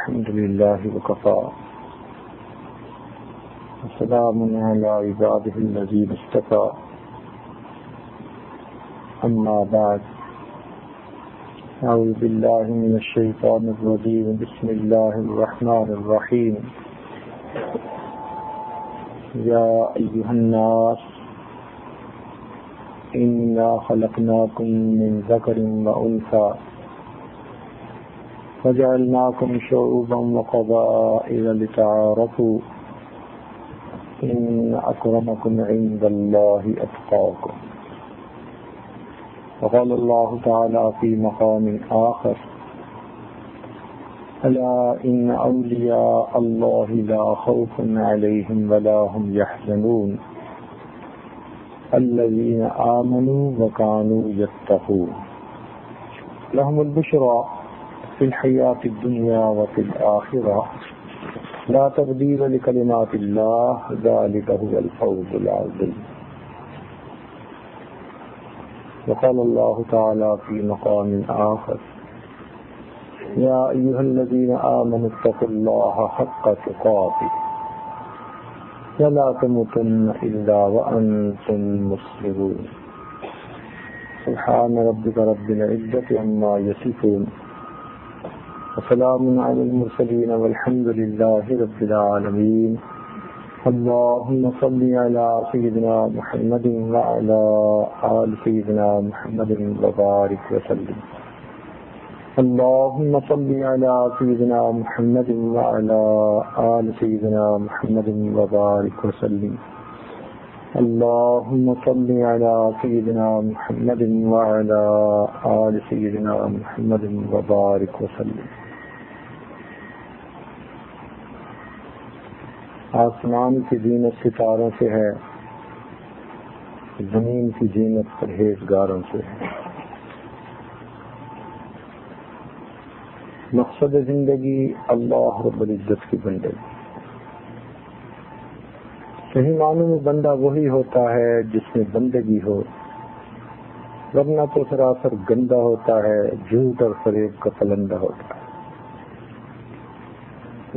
الحمد لله وكفى وسلام على عباده الذين اصطفى أما بعد أعوذ بالله من الشيطان الرجيم بسم الله الرحمن الرحيم يا أيها الناس إنا خلقناكم من ذكر وأنثى وجعلناكم شعوبا وقبائل لتعارفوا إن أكرمكم عند الله أتقاكم وقال الله تعالى في مقام آخر ألا إن أولياء الله لا خوف عليهم ولا هم يحزنون الذين آمنوا وكانوا يتقون لهم البشرى في الحياة الدنيا وفي الآخرة لا تبديل لكلمات الله ذلك هو الفوز العظيم وقال الله تعالى في مقام آخر يا أيها الذين آمنوا اتقوا الله حق تقاته ولا تموتن إلا وأنتم مسلمون سبحان ربك رب العزة عما يصفون وسلام على المرسلين والحمد لله رب العالمين اللهم صل على سيدنا محمد وعلى آل سيدنا محمد وبارك وسلم اللهم صل على سيدنا محمد وعلى آل سيدنا محمد وبارك وسلم اللهم صل على سيدنا محمد وعلى آل سيدنا محمد وبارك وسلم آسمان کی زینت ستاروں سے ہے، زمین کی زینت پرہیزگاروں سے ہے۔ مقصد زندگی اللہ رب العزت کی بندگی۔ صحیح معنوں میں بندہ وہی ہوتا ہے جس میں بندگی ہو، ورنہ تو سراسر گندا ہوتا ہے، جھوٹ اور فریب کا پلندہ ہوتا ہے۔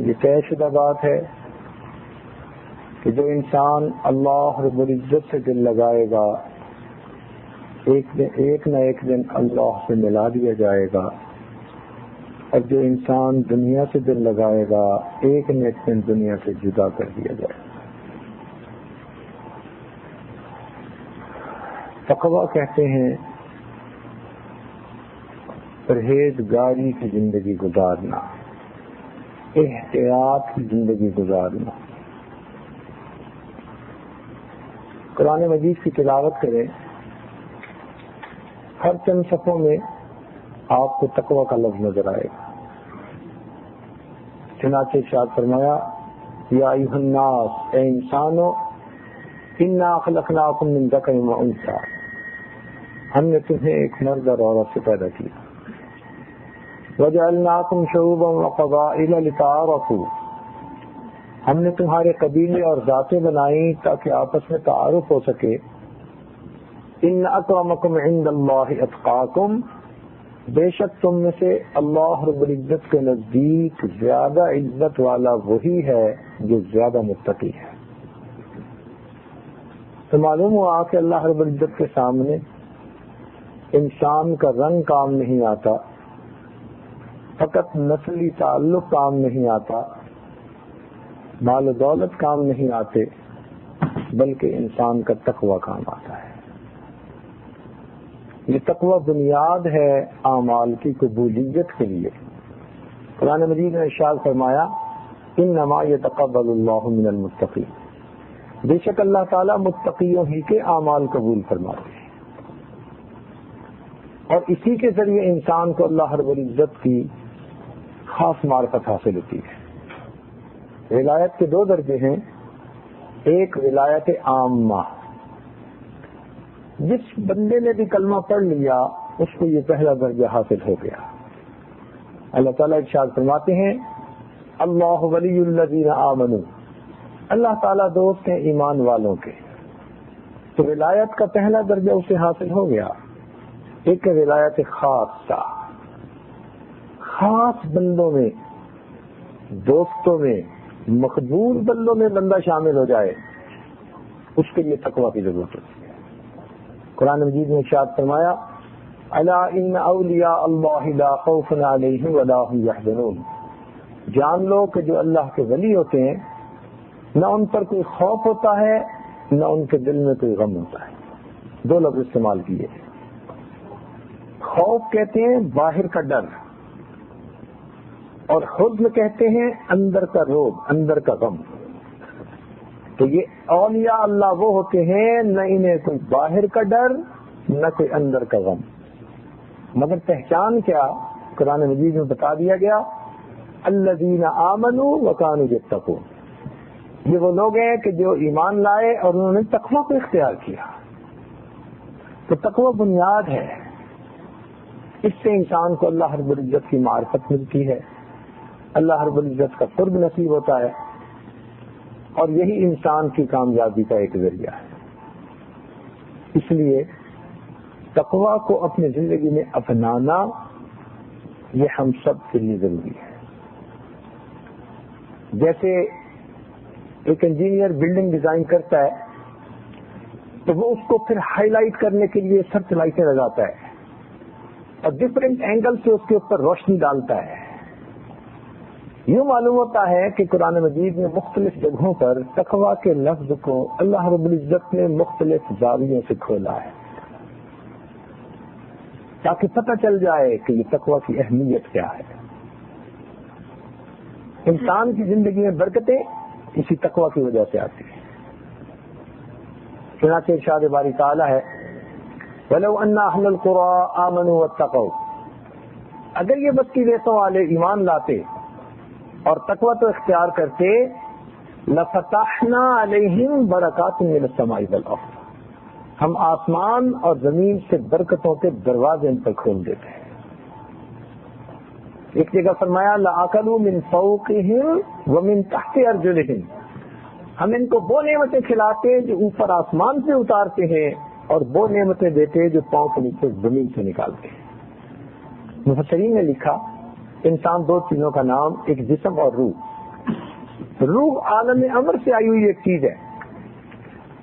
یہ طے شدہ بات ہے کہ جو انسان اللہ رب العزت سے دل لگائے گا ایک نہ ایک دن اللہ سے ملا دیا جائے گا، اور جو انسان دنیا سے دل لگائے گا ایک نہ ایک دن دنیا سے جدا کر دیا جائے گا۔ تقویٰ کہتے ہیں پرہیزگاری کی زندگی گزارنا، احتیاط کی زندگی گزارنا۔ قرآن مجید کی تلاوت کریں، ہر چند صفحوں میں آپ کو تقویٰ کا لفظ نظر آئے گا۔ چنانچہ ارشاد فرمایا یا ایھا الناس، اے انسانو، انا خلقناکم من ذکر و انثی، ہم نے تمہیں ایک مرد اور عورت سے پیدا کیا۔ وجعلناکم شعوبا وقبائل لتعارفوا، ہم نے تمہارے قبیلے اور ذاتیں بنائی تاکہ آپس میں تعارف ہو سکے۔ ان اکرمکم عند اللہ اتقاکم، بے شک تم میں سے اللہ رب العزت کے نزدیک زیادہ عزت والا وہی ہے جو زیادہ متقی ہے۔ تو معلوم ہوا کہ اللہ رب العزت کے سامنے انسان کا رنگ کام نہیں آتا، فقط نسلی تعلق کام نہیں آتا، مال و دولت کام نہیں آتے، بلکہ انسان کا تقویٰ کام آتا ہے۔ یہ تقویٰ بنیاد ہے اعمال کی قبولیت کے لیے۔ قرآن مجید نے ارشاد فرمایا انما یتقبل اللہ من المتقین، بے شک اللہ تعالیٰ متقیوں ہی کے اعمال قبول فرماتے ہیں، اور اسی کے ذریعے انسان کو اللہ رب العزت کی خاص معرفت حاصل ہوتی ہے۔ ولایت کے دو درجے ہیں، ایک ولایت عامہ، جس بندے نے بھی کلمہ پڑھ لیا اس کو یہ پہلا درجہ حاصل ہو گیا۔ اللہ تعالیٰ ارشاد فرماتے ہیں اللہ ولی الذین آمنوا، اللہ تعالیٰ دوست ہیں ایمان والوں کے۔ تو ولایت کا پہلا درجہ اسے حاصل ہو گیا۔ ایک ولایت خاصہ، خاص بندوں میں دوستوں میں، مقبول بندوں میں بندہ شامل ہو جائے، اس کے لیے تقویٰ کی ضرورت ہوتی ہے۔ قرآن مجید میں ارشاد فرمایا الا ان اولیاء اللہ لا خوف علیہم ولا هم یحزنون، جان لو کہ جو اللہ کے ولی ہوتے ہیں نہ ان پر کوئی خوف ہوتا ہے نہ ان کے دل میں کوئی غم ہوتا ہے۔ دو لفظ استعمال کیے، خوف کہتے ہیں باہر کا ڈر، اور حزن کہتے ہیں اندر کا روب، اندر کا غم۔ تو یہ اولیاء اللہ وہ ہوتے ہیں نہ انہیں کوئی باہر کا ڈر نہ کوئی اندر کا غم، مگر پہچان کیا؟ قرآن مجید میں بتا دیا گیا الذین آمنوا وکانوا یتقون، یہ وہ لوگ ہیں کہ جو ایمان لائے اور انہوں نے تقویٰ کو اختیار کیا۔ تو تقویٰ بنیاد ہے، اس سے انسان کو اللہ رب العزت کی معرفت ملتی ہے، اللہ رب العزت کا قرب نصیب ہوتا ہے، اور یہی انسان کی کامیابی کا ایک ذریعہ ہے۔ اس لیے تقویٰ کو اپنی زندگی میں اپنانا یہ ہم سب کے لیے ضروری ہے۔ جیسے ایک انجینئر بلڈنگ ڈیزائن کرتا ہے تو وہ اس کو پھر ہائی لائٹ کرنے کے لیے سرچ لائٹیں لگاتا ہے اور ڈفرینٹ اینگل سے اس کے اوپر روشنی ڈالتا ہے۔ یوں معلوم ہوتا ہے کہ قرآن مجید میں مختلف جگہوں پر تقویٰ کے لفظ کو اللہ رب العزت نے مختلف زاویوں سے کھولا ہے تاکہ پتہ چل جائے کہ یہ تقویٰ کی اہمیت کیا ہے۔ انسان کی زندگی میں برکتیں اسی تقویٰ کی وجہ سے آتی ہیں۔ چنانچہ ارشاد باری تعالیٰ ہے وَلَوْ أَنَّ أَهْلَ الْقُرَىٰ آمَنُوا وَاتَّقَوْا، اگر یہ بستی دیسوں والے ایمان لاتے اور تقویٰ تو اختیار کرتے لَفَتَحْنَا عَلَيْهِمْ بَرَكَاتٍ مِّنَ السَّمَاءِ وَالْأَرْضِ، ہم آسمان اور زمین سے برکتوں کے دروازے ان پر کھول دیتے ہیں۔ ایک جگہ فرمایا لَأَكَلُوا مِن فَوْقِهِمْ وَمِن تَحْتِ أَرْجُلِهِمْ، ہم ان کو وہ نعمتیں کھلاتے جو اوپر آسمان سے اتارتے ہیں اور وہ نعمتیں دیتے جو پاؤں کے نیچے زمین سے نکالتے ہیں۔ مفسرین نے لکھا انسان دو چیزوں کا نام، ایک جسم اور روح۔ روح عالم امر سے آئی ہوئی ایک چیز ہے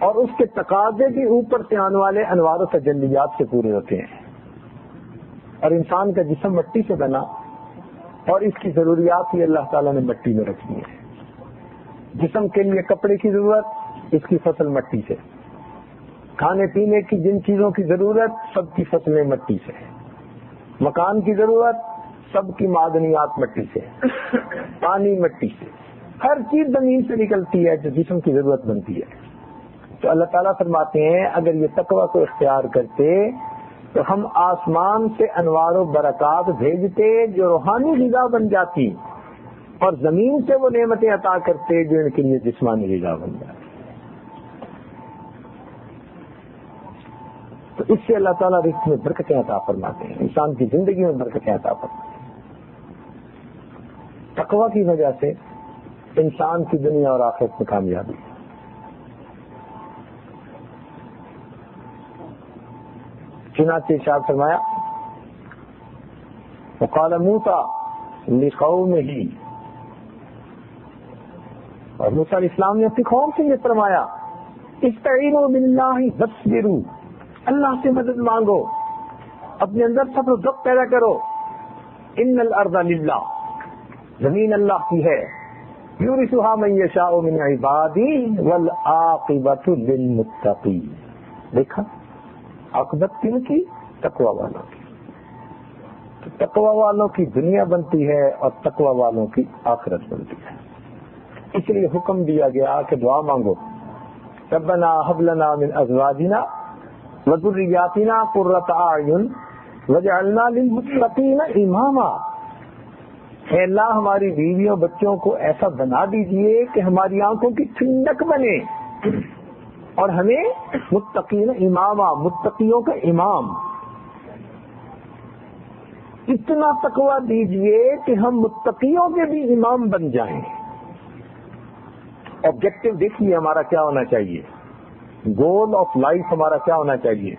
اور اس کے تقاضے بھی اوپر سے آنے والے انوار و تجلیات سے پورے ہوتے ہیں، اور انسان کا جسم مٹی سے بنا اور اس کی ضروریات بھی اللہ تعالیٰ نے مٹی میں رکھی ہے۔ جسم کے لیے کپڑے کی ضرورت، اس کی فصل مٹی سے، کھانے پینے کی جن چیزوں کی ضرورت سب کی فصلیں مٹی سے، مکان کی ضرورت سب کی معدنیات مٹی سے، پانی مٹی سے، ہر چیز زمین سے نکلتی ہے جو جسم کی ضرورت بنتی ہے۔ تو اللہ تعالیٰ فرماتے ہیں اگر یہ تقویٰ کو اختیار کرتے تو ہم آسمان سے انوار و برکات بھیجتے جو روحانی غذا بن جاتی، اور زمین سے وہ نعمتیں عطا کرتے جو ان کے لیے جسمانی غذا بن جاتی۔ تو اس سے اللہ تعالیٰ رزق میں برکتیں عطا فرماتے ہیں، انسان کی زندگی میں برکتیں عطا فرماتے ہیں۔ تقویٰ کی وجہ سے انسان کی دنیا اور آخرت میں کامیابی۔ چنانچہ ارشاد فرمایا وقال موسیٰ لقومہ، اور موسیٰ علیہ السلام نے اپنی قوم سے یہ فرمایا استعینوا باللہ واصبروا، اللہ سے مدد مانگو، اپنے اندر صبر و ضبط پیدا کرو۔ ان الارض للہ، زمین اللہ کی ہے، یورثھا من یشاء من عبادہ والعاقبۃ للمتقین۔ دیکھا عاقبت کن کی؟ تقوی والوں کی۔ تو تقوی والوں کی دنیا بنتی ہے اور تقوی والوں کی آخرت بنتی ہے۔ اس لیے حکم دیا گیا کہ دعا مانگو ربنا هب لنا من ازواجنا وذرياتنا قرة اعین واجعلنا للمتقین اماما، اے اللہ ہماری بیویوں بچوں کو ایسا بنا دیجئے کہ ہماری آنکھوں کی ٹھنڈک بنے اور ہمیں متقین اماما، متقیوں کا امام، اتنا تقویٰ دیجئے کہ ہم متقیوں کے بھی امام بن جائیں۔ آبجیکٹو دیکھیے ہمارا کیا ہونا چاہیے، گول آف لائف ہمارا کیا ہونا چاہیے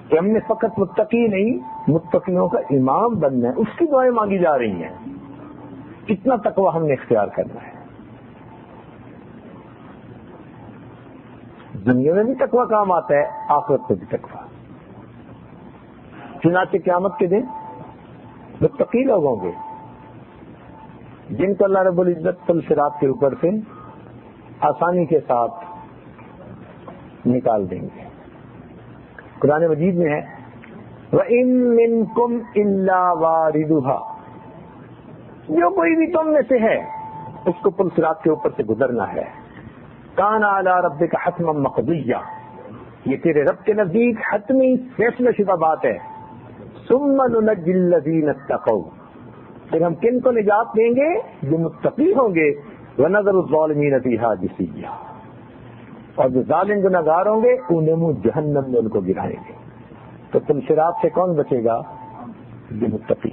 کہ ہم نے فقط متقی نہیں، متقیوں کا امام بننا ہے۔ اس کی دعائیں مانگی جا رہی ہیں۔ اتنا تقوی ہم نے اختیار کرنا ہے. دنیا میں بھی تقوی کام آتا ہے, آخرت میں بھی تقوی. چنانچہ قیامت کے دن متقی لوگ ہوں گے جن کو اللہ رب العزت پل صراط کے اوپر سے آسانی کے ساتھ نکال دیں گے. قرآن مجید میں ہے وَإِن مِّنكُمْ إِلَّا وَارِدُهَا, جو کوئی بھی تم میں سے ہے اس کو پل صراط کے اوپر سے گزرنا ہے. کان علی ربک حتما مقضیہ, یہ تیرے رب کے نزدیک حتمی فیصلہ شدہ بات ہے. ثم ننجی الذین اتقوا, پھر ہم کن کو نجات دیں گے جو متقی ہوں گے. ونذر الظالمین فیہا جثیا, اور جو ظالم گناہگار ہوں گے انہیں جہنم میں ان کو گرائیں گے. تو تم صراط سے کون بچے گا؟ جو متقی.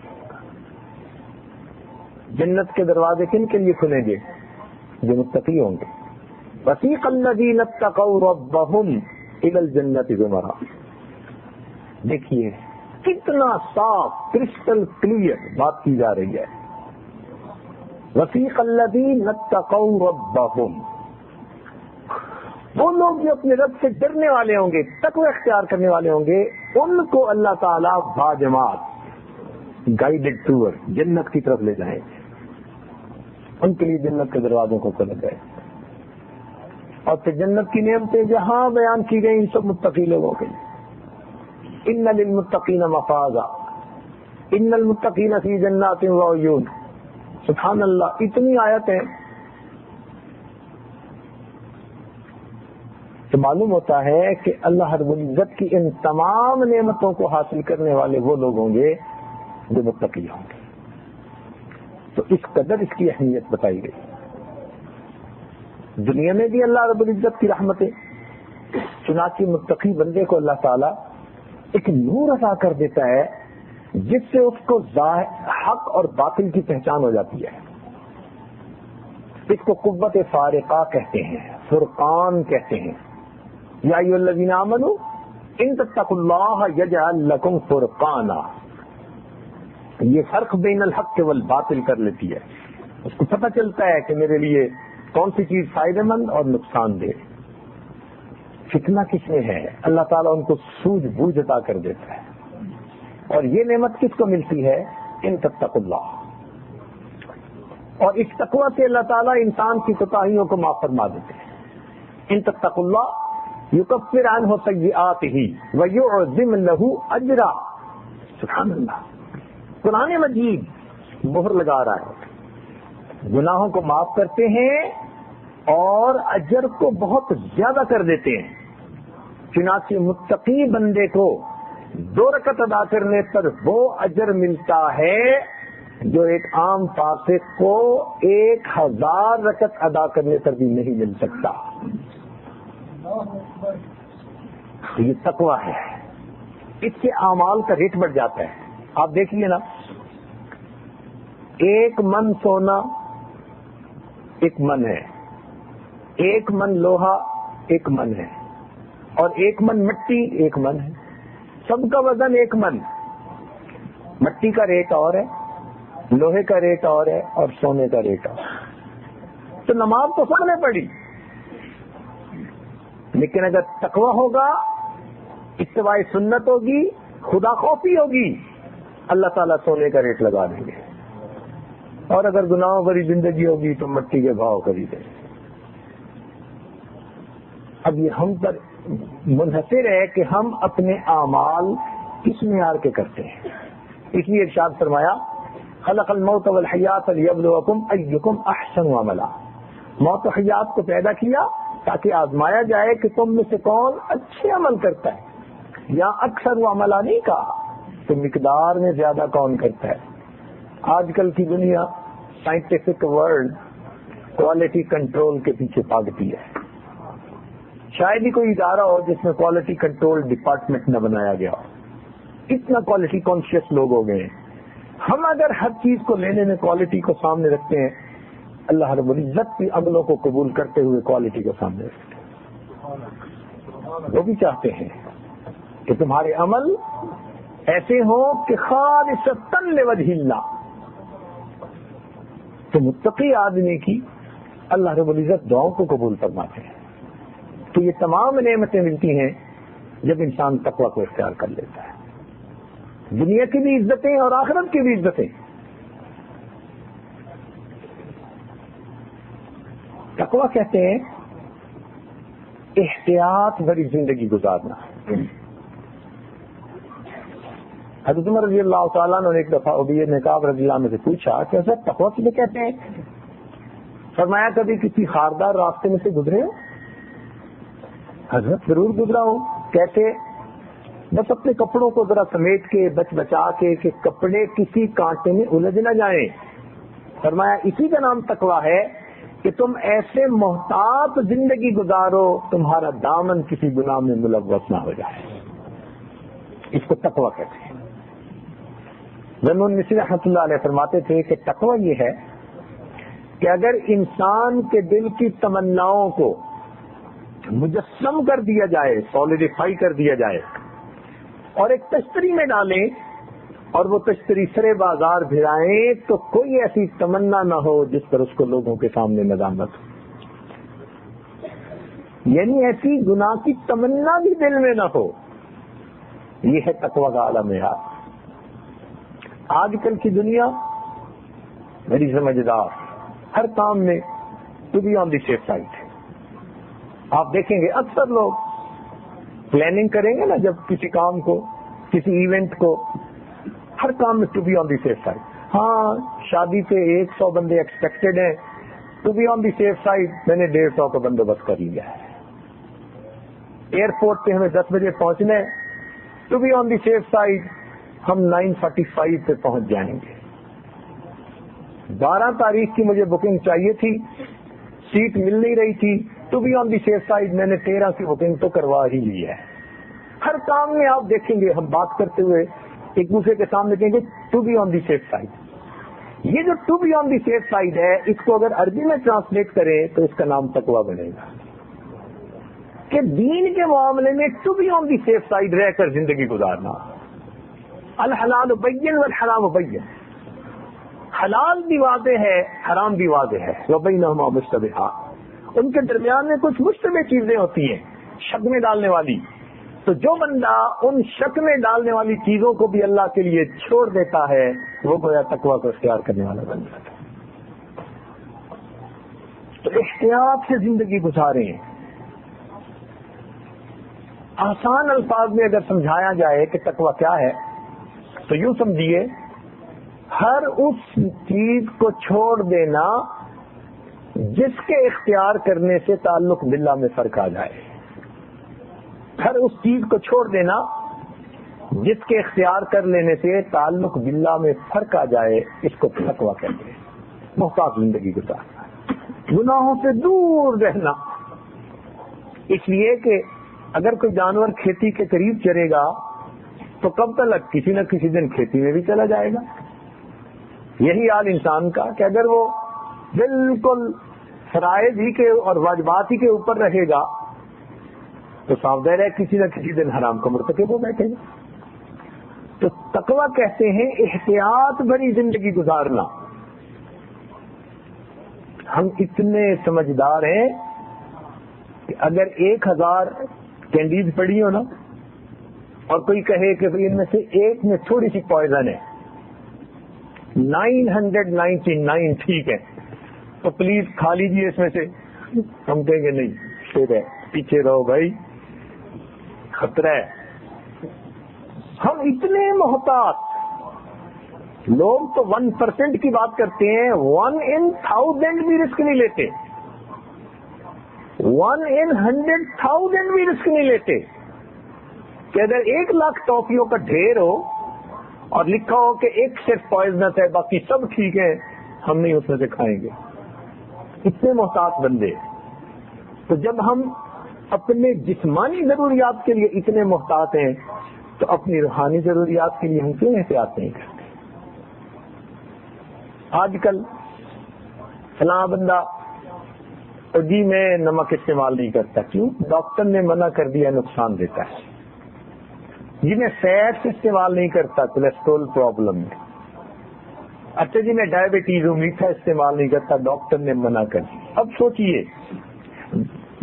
جنت کے دروازے کن کے لیے کھلیں گے؟ جو متقی ہوں گے. وسیق الذین اتقوا ربهم الى الجنۃ زمرا, دیکھیے کتنا صاف کرسٹل کلیئر بات کی جا رہی ہے. وسیق الذین اتقوا ربهم, وہ لوگ جو اپنے رب سے ڈرنے والے ہوں گے, تقوی اختیار کرنے والے ہوں گے, ان کو اللہ تعالیٰ باجماعت گائیڈڈ ٹور جنت کی طرف لے جائیں گے. ان کے لیے جنت کے دروازوں کو کھولا جائے. اور پھر جنت کی نعمتیں جہاں بیان کی گئی سب متقی لوگوں کے لیے. ان للمتقین مفازا, ان المتقین فی جنات وعیون. سبحان اللہ, اتنی آیتیں. تو معلوم ہوتا ہے کہ اللہ رب العزت کی ان تمام نعمتوں کو حاصل کرنے والے وہ لوگ ہوں گے جو متقی ہوں گے. تو اس قدر اس کی اہمیت بتائی گئی. دنیا میں بھی اللہ رب العزت کی رحمتیں, چنانچہ متقی بندے کو اللہ تعالیٰ ایک نور عطا کر دیتا ہے جس سے اس کو حق اور باطل کی پہچان ہو جاتی ہے. اس کو قوت فارقہ کہتے ہیں, فرقان کہتے ہیں. یا ایھا الذین آمنوا ان تتقوا اللہ یجعل لکم فرقانا, یہ فرق بین الحق والباطل کر لیتی ہے. اس کو پتہ چلتا ہے کہ میرے لیے کون سی چیز فائدہ مند اور نقصان دہ. فتنہ کس میں ہے؟ اللہ تعالیٰ ان کو سوجھ بوجھ عطا کر دیتا ہے. اور یہ نعمت کس کو ملتی ہے؟ ان تتقوا اللہ. اور اس تقوی سے اللہ تعالیٰ انسان کی کوتاہیوں کو معاف فرما دیتے ہیں. ان تتقوا اللہ یکفر عنہ سیئاتہ ویعظم لہ اجرا. سبحان اللہ, قرآن مجید مہر لگا رہا ہے. گناہوں کو معاف کرتے ہیں اور اجر کو بہت زیادہ کر دیتے ہیں. چنانچہ متقی بندے کو 2 رکعت ادا کرنے پر وہ اجر ملتا ہے جو ایک عام فاسق کو 1000 رکعت ادا کرنے پر بھی نہیں مل سکتا. یہ تقوی ہے. اس سے اعمال کا ریٹ بڑھ جاتا ہے. آپ دیکھیے نا, 1 من سونا 1 من ہے, 1 من لوہا 1 من ہے, اور 1 من مٹی 1 من ہے. سب کا وزن 1 من. مٹی کا ریٹ اور ہے, لوہے کا ریٹ اور ہے, اور سونے کا ریٹ اور. تو نماز تو سب نے پڑھی, لیکن اگر تقوی ہوگا, اتباع سنت ہوگی, خدا خوفی ہوگی, اللہ تعالیٰ سونے کا ریٹ لگا دیں گے. اور اگر گناہوں بھری زندگی ہوگی تو مٹی کے بھاؤ خریدیں. اب یہ ہم پر منحصر ہے کہ ہم اپنے اعمال کس معیار کے کرتے ہیں. اس لیے ارشاد فرمایا خلق الموت والحیات لیبلوکم ایکم احسن عملا. موت و حیات کو پیدا کیا تاکہ آزمایا جائے کہ تم میں سے کون اچھے عمل کرتا ہے. یا اکثر عملا نہیں کہا تو مقدار میں زیادہ کون کرتا ہے. آج کل کی دنیا سائنٹیفک ورلڈ کوالٹی کنٹرول کے پیچھے بھاگتی ہے. شاید ہی کوئی ادارہ ہو جس میں کوالٹی کنٹرول ڈپارٹمنٹ نہ بنایا گیا ہو. اتنا کوالٹی کانشیس لوگ ہو گئے ہیں. ہم اگر ہر چیز کو لینے میں کوالٹی کو سامنے رکھتے ہیں, اللہ رب العزت بھی عملوں کو قبول کرتے ہوئے کوالٹی کو سامنے رکھتے ہیں. وہ بھی چاہتے ہیں کہ تمہارے عمل ایسے ہوں کہ خالصتاً لوجہ اللہ, تو متقی آدمی کی اللہ رب العزت دعاؤں کو قبول فرماتے ہیں. تو یہ تمام نعمتیں ملتی ہیں جب انسان تقوی کو اختیار کر لیتا ہے. دنیا کی بھی عزتیں اور آخرت کی بھی عزتیں. تقوی کہتے ہیں احتیاط بھری زندگی گزارنا. حضرت عمر رضی اللہ تعالیٰ نے ایک دفعہ ابی بن کعب رضی اللہ عنہ سے پوچھا کہ حضرت تقوی کسے کہتے ہیں؟ فرمایا کبھی کسی خاردار راستے میں سے گزرے ہو؟ حضرت ضرور گزرا ہوں. کہتے بس اپنے کپڑوں کو ذرا سمیٹ کے بچا کے کہ کپڑے کسی کانٹے میں الجھ نہ جائیں. فرمایا اسی کا نام تقوی ہے کہ تم ایسے محتاط زندگی گزارو تمہارا دامن کسی گناہ میں ملوث نہ ہو جائے. اس کو تقوی کہتے ہیں. ذنون مصری رحمۃ اللہ علیہ فرماتے تھے کہ تقوی یہ ہے کہ اگر انسان کے دل کی تمناؤں کو مجسم کر دیا جائے، سولیڈیفائی کر دیا جائے اور ایک تشتری میں ڈالیں اور وہ تشتری سرے بازار بھرائیں تو کوئی ایسی تمنا نہ ہو جس پر اس کو لوگوں کے سامنے ندامت ہو. یعنی ایسی گناہ کی تمنا بھی دل میں نہ ہو. یہ ہے تقوی کا اعلیٰ معیار. آج کل کی دنیا بڑی سمجھدار، ہر کام میں to be on the safe side. آپ دیکھیں گے اکثر لوگ پلاننگ کریں گے نا جب کسی کام کو، کسی ایونٹ کو، ہر کام میں to be on the safe side. ہاں شادی پہ 100 بندے ایکسپیکٹڈ ہیں، to be on the safe side میں نے 150 کا بندوبست کر لیا ہے. ایئرپورٹ پہ ہمیں 10 بجے پہنچنا ہے، to be on the safe side ہم 9:45 پہ پہنچ جائیں گے. 12 تاریخ کی مجھے بکنگ چاہیے تھی، سیٹ مل نہیں رہی تھی، to be on the safe side میں نے 13 کی بکنگ تو کروا ہی لی ہے. ہر کام میں آپ دیکھیں گے ہم بات کرتے ہوئے ایک دوسرے کے سامنے کہیں گے to be on the safe side. یہ جو to be on the safe side ہے اس کو اگر عربی میں ٹرانسلیٹ کریں تو اس کا نام تقوی بنے گا کہ دین کے معاملے میں to be on the safe side رہ کر زندگی گزارنا. الحلال بین والحرام بین. حلال بھی واضح ہے، حرام بھی واضح ہے. وبینہما مشتبہات، ان کے درمیان میں کچھ مشتبہ چیزیں ہوتی ہیں شک میں ڈالنے والی. تو جو بندہ ان شک میں ڈالنے والی چیزوں کو بھی اللہ کے لیے چھوڑ دیتا ہے وہ گویا تقوی کو اختیار کرنے والا بن جاتا ہے. تو احتیاط سے زندگی گزاریں. آسان الفاظ میں اگر سمجھایا جائے کہ تقوی کیا ہے تو یوں سمجھیے ہر اس چیز کو چھوڑ دینا جس کے اختیار کرنے سے تعلق باللہ میں فرق آ جائے. ہر اس چیز کو چھوڑ دینا جس کے اختیار کر لینے سے تعلق باللہ میں فرق آ جائے، اس کو تقوی کہتے ہیں. محتاط زندگی گزارنا، گناہوں سے دور رہنا. اس لیے کہ اگر کوئی جانور کھیتی کے قریب چرے گا تو کب تک کسی نہ کسی دن کھیتی میں بھی چلا جائے گا. یہی حال انسان کا کہ اگر وہ بالکل فرائض ہی کے اور واجبات ہی کے اوپر رہے گا تو صاف ظاہر ہے کسی نہ کسی دن حرام کا مرتکب ہو بیٹھے گا. تو تقوی کہتے ہیں احتیاط بھری زندگی گزارنا. ہم اتنے سمجھدار ہیں کہ اگر 1000 کینڈیز پڑی ہو نا اور کوئی کہے کہ ان میں سے ایک میں تھوڑی سی پوائزن ہے، 999 ٹھیک ہے تو پلیز کھا لیجیے اس میں سے. ہم کہیں گے نہیں شیر ہے، پیچھے رہو بھائی، خطرہ ہے. ہم اتنے محتاط. لوگ تو 1% کی بات کرتے ہیں، 1 in 1000 بھی رسک نہیں لیتے، 1 in 100,000 بھی رسک نہیں لیتے. کہ اگر 1 لاکھ ٹافیوں کا ڈھیر ہو اور لکھا ہو کہ ایک صرف پوائزنس ہے باقی سب ٹھیک ہے، ہم نہیں اس میں سے کھائیں گے. اتنے محتاط بندے. تو جب ہم اپنے جسمانی ضروریات کے لیے اتنے محتاط ہیں تو اپنی روحانی ضروریات کے لیے ہم کیوں احتیاط نہیں کرتے؟ آج کل فلاں بندہ جی میں نمک استعمال نہیں کرتا، کیوں؟ ڈاکٹر نے منع کر دیا نقصان دیتا ہے. جی میں فیٹس استعمال نہیں کرتا، کولیسٹرول پرابلم ہے. اچھا جی میں ڈائبٹیز ہوں، میٹھا استعمال نہیں کرتا، ڈاکٹر نے منع کر دی. اب سوچئے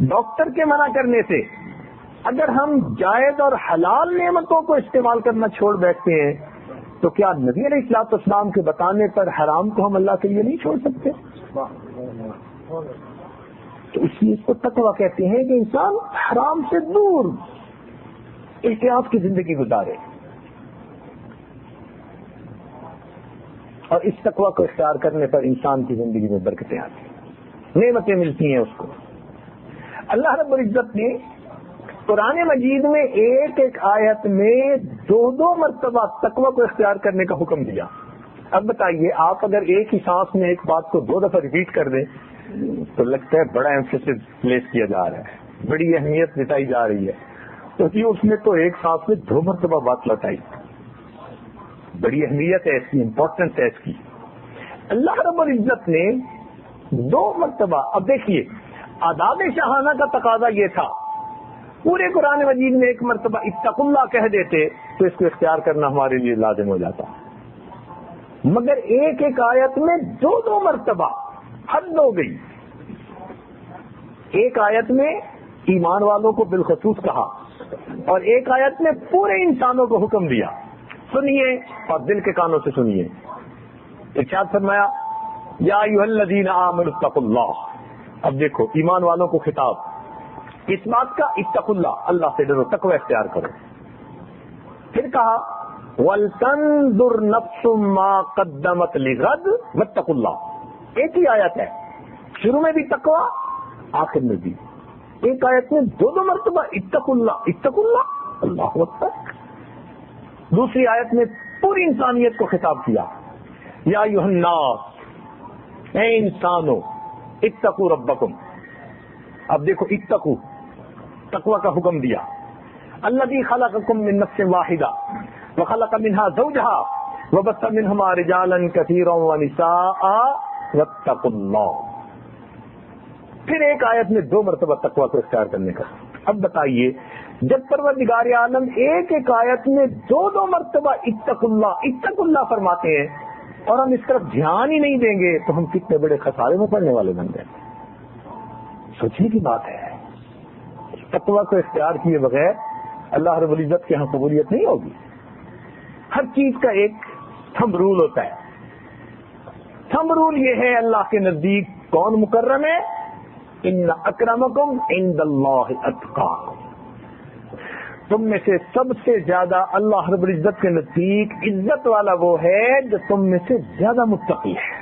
ڈاکٹر کے منع کرنے سے اگر ہم جائز اور حلال نعمتوں کو استعمال کرنا چھوڑ بیٹھتے ہیں تو کیا نبی علیہ الصلوۃ والسلام کے بتانے پر حرام کو ہم اللہ کے لیے نہیں چھوڑ سکتے؟ تو اس لیے اس کو تقویٰ کہتے ہیں کہ انسان حرام سے دور احتیاط کی زندگی گزارے، اور اس تقویٰ کو اختیار کرنے پر انسان کی زندگی میں برکتیں آتی ہیں، نعمتیں ملتی ہیں اس کو. اللہ رب العزت نے قرآن مجید میں ایک ایک آیت میں 2 مرتبہ تقویٰ کو اختیار کرنے کا حکم دیا. اب بتائیے آپ اگر ایک ہی سانس میں ایک بات کو 2 دفعہ ریپیٹ کر دیں تو لگتا ہے بڑا ایمفیسس پلیس کیا جا رہا ہے، بڑی اہمیت بتائی جا رہی ہے. تو اس نے تو ایک سانس میں 2 مرتبہ بات لوٹائی، بڑی اہمیت ہے اس کی، امپورٹنس ہے اس کی. اللہ رب العزت نے 2 مرتبہ. اب دیکھیے آداب شاہانہ کا تقاضا یہ تھا پورے قرآن مجید میں 1 مرتبہ اتقوا اللہ کہہ دیتے تو اس کو اختیار کرنا ہمارے لیے لازم ہو جاتا، مگر ایک ایک آیت میں 2 مرتبہ حد ہو گئی. ایک آیت میں ایمان والوں کو بالخصوص کہا اور ایک آیت میں پورے انسانوں کو حکم دیا. سنیے اور دل کے کانوں سے سنیے. ارشاد فرمایا یا ایھا الذین آمنوا اتقوا اللہ. اب دیکھو ایمان والوں کو خطاب اس بات کا، اتقوا اللہ، اللہ سے ڈرو، تقوی اختیار کرو. پھر کہا وَلْتَنْظُرْ نَفْسٌ مَا قَدَّمَتْ لِغَدٍ وَاتَّقُوا اللَّهَ. ایک ہی آیت ہے، شروع میں بھی تقوی آخر میں بھی. ایک آیت میں 2 مرتبہ اتقوا اللہ، اتقوا اللہ، اللہ اکبر. دوسری آیت میں پوری انسانیت کو خطاب کیا یا ایھا الناس، اے انسانو اتقوا ربکم. اب دیکھو اتقوا، تقوی کا حکم دیا. الذی خلقکم من نفس واحدہ وخلق منها زوجها وبث منهما رجالا كثيرا ونساء واتقوا اللہ. پھر ایک آیت میں 2 مرتبہ تقوی کو اختیار کرنے کا. اب بتائیے جب پروردگار عالم ایک ایک آیت میں 2 مرتبہ اتقوا اللہ فرماتے ہیں اور ہم اس طرف دھیان ہی نہیں دیں گے تو ہم کتنے بڑے خسارے میں پڑنے والے بن گئے. سوچنے کی بات ہے. تقوی کو اختیار کیے بغیر اللہ رب العزت کے ہاں قبولیت نہیں ہوگی. ہر چیز کا ایک تھمب رول ہوتا ہے. تھمب رول یہ ہے اللہ کے نزدیک کون مکرم ہے، ان اکرمکم عند اللہ اتقاکم. تم میں سے سب سے زیادہ اللہ رب العزت کے نزدیک عزت والا وہ ہے جو تم میں سے زیادہ متقی ہے،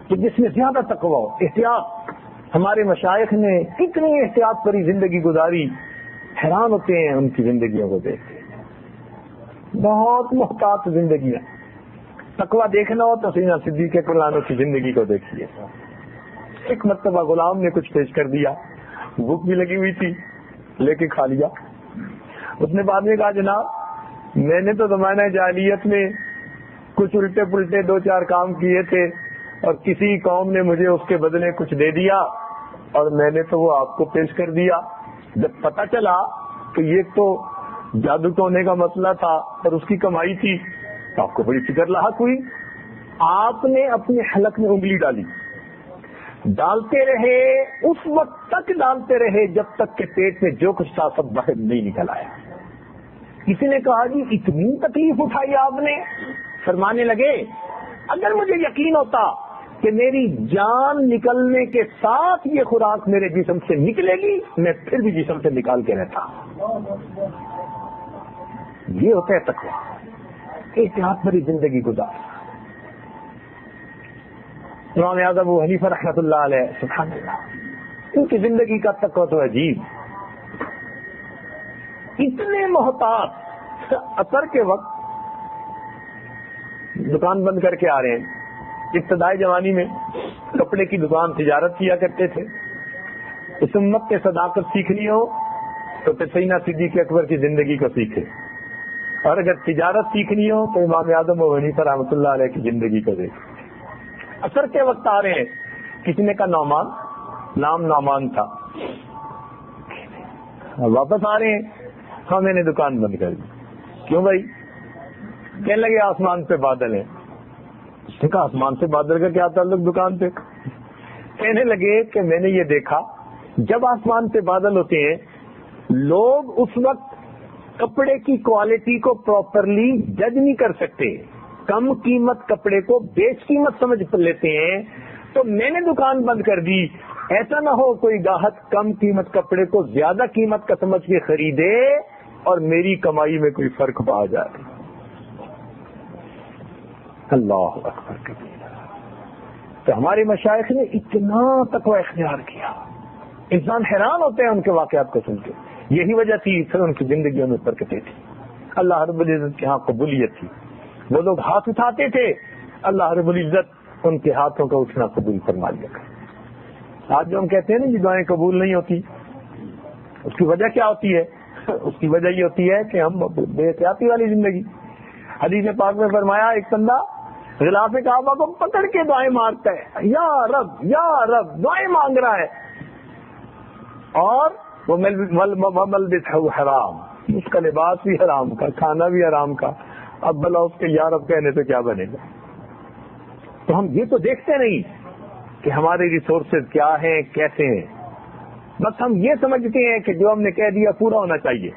کہ جس میں زیادہ تقوی ہو، احتیاط. ہمارے مشائخ نے کتنی احتیاط بھری زندگی گزاری، حیران ہوتے ہیں ان کی زندگیوں کو دیکھ کے. بہت محتاط زندگیاں. تقوی دیکھنا ہو تو سیدنا صدیق اکبر کی زندگی کو دیکھیے. ایک مرتبہ غلام نے کچھ پیش کر دیا، بھوک بھی لگی ہوئی تھی، لے کے کھا لیا. اس نے بعد میں کہا جناب میں نے تو زمانہ جاہلیت میں کچھ الٹے پلٹے 2-4 کام کیے تھے اور کسی قوم نے مجھے اس کے بدلے کچھ دے دیا اور میں نے تو وہ آپ کو پیش کر دیا. جب پتا چلا کہ یہ تو جادو ٹونے کا مسئلہ تھا اور اس کی کمائی تھی تو آپ کو بڑی فکر لاحق ہوئی. آپ نے اپنے حلق میں انگلی ڈالی، ڈالتے رہے، اس وقت تک ڈالتے رہے جب تک کہ پیٹ میں جو کچھ تھا سب باہر نہیں نکل آیا. کسی نے کہا جی اتنی تکلیف اٹھائی آپ نے؟ فرمانے لگے اگر مجھے یقین ہوتا کہ میری جان نکلنے کے ساتھ یہ خوراک میرے جسم سے نکلے گی میں پھر بھی جسم سے نکال کے رہتا. یہ ہوتا ہے تقویٰ، احتیاط بھری زندگی گزار. امام اعظم ابو حنیفہ رحمۃ اللہ علیہ، سبحان اللہ، ان کی زندگی کا تقویٰ تو عجیب. اتنے محتاط، اثر کے وقت دکان بند کر کے آ رہے ہیں. ابتدائی جوانی میں کپڑے کی دکان تجارت کیا کرتے تھے. اس امت کے صداقت سیکھنی ہو تو سیدنا صدیق اکبر کی زندگی کو سیکھے، اور اگر تجارت سیکھنی ہو تو امام اعظم ابو حنیفہ رحمۃ اللہ علیہ کی زندگی کو دیکھے. اثر کے وقت آ رہے ہیں. کسی نے کہا نعمان، نام نعمان تھا. واپس آ رہے ہیں، ہاں میں نے دکان بند کر دی. کیوں بھائی؟ کہنے لگے آسمان پہ بادل ہیں. اس نے کہا آسمان سے بادل کا کیا تعلق دکان پہ؟ کہنے لگے کہ میں نے یہ دیکھا جب آسمان پہ بادل ہوتے ہیں لوگ اس وقت کپڑے کی کوالٹی کو پراپرلی جج نہیں کر سکتے, کم قیمت کپڑے کو بیچ قیمت سمجھ لیتے ہیں, تو میں نے دکان بند کر دی. ایسا نہ ہو کوئی گاہک کم قیمت کپڑے کو زیادہ قیمت کا سمجھ کے خریدے اور میری کمائی میں کوئی فرق پا جائے. اللہ اکبر کبیرہ. تو ہمارے مشائخ نے اتنا تقوی اختیار کیا, انسان حیران ہوتے ہیں ان کے واقعات کو سن کے. یہی وجہ تھی پھر ان کی زندگیوں میں برکتیں تھی, اللہ رب العزت کے ہاں قبولیت تھی. وہ لوگ ہاتھ اٹھاتے تھے, اللہ رب العزت ان کے ہاتھوں کا اٹھنا قبول فرما لیا. آج جو ہم کہتے ہیں نا یہ دعائیں قبول نہیں ہوتی, اس کی وجہ کیا ہوتی ہے؟ اس کی وجہ یہ ہوتی ہے کہ ہم بے احتیاطی والی زندگی. حدیث پاک میں فرمایا ایک بندہ غلاف کعبہ کو پکڑ کے دعائیں مانگتا ہے, یا رب دعائیں مانگ رہا ہے, اور وہ ملبسہ حرام, اس کا لباس بھی حرام کا, کھانا بھی حرام کا. اب بلا اس کے یا رب کہنے سے کیا بنے گا؟ تو ہم یہ تو دیکھتے نہیں کہ ہمارے ریسورسز کیا ہیں, کیسے ہیں. بس ہم یہ سمجھتے ہیں کہ جو ہم نے کہہ دیا پورا ہونا چاہیے.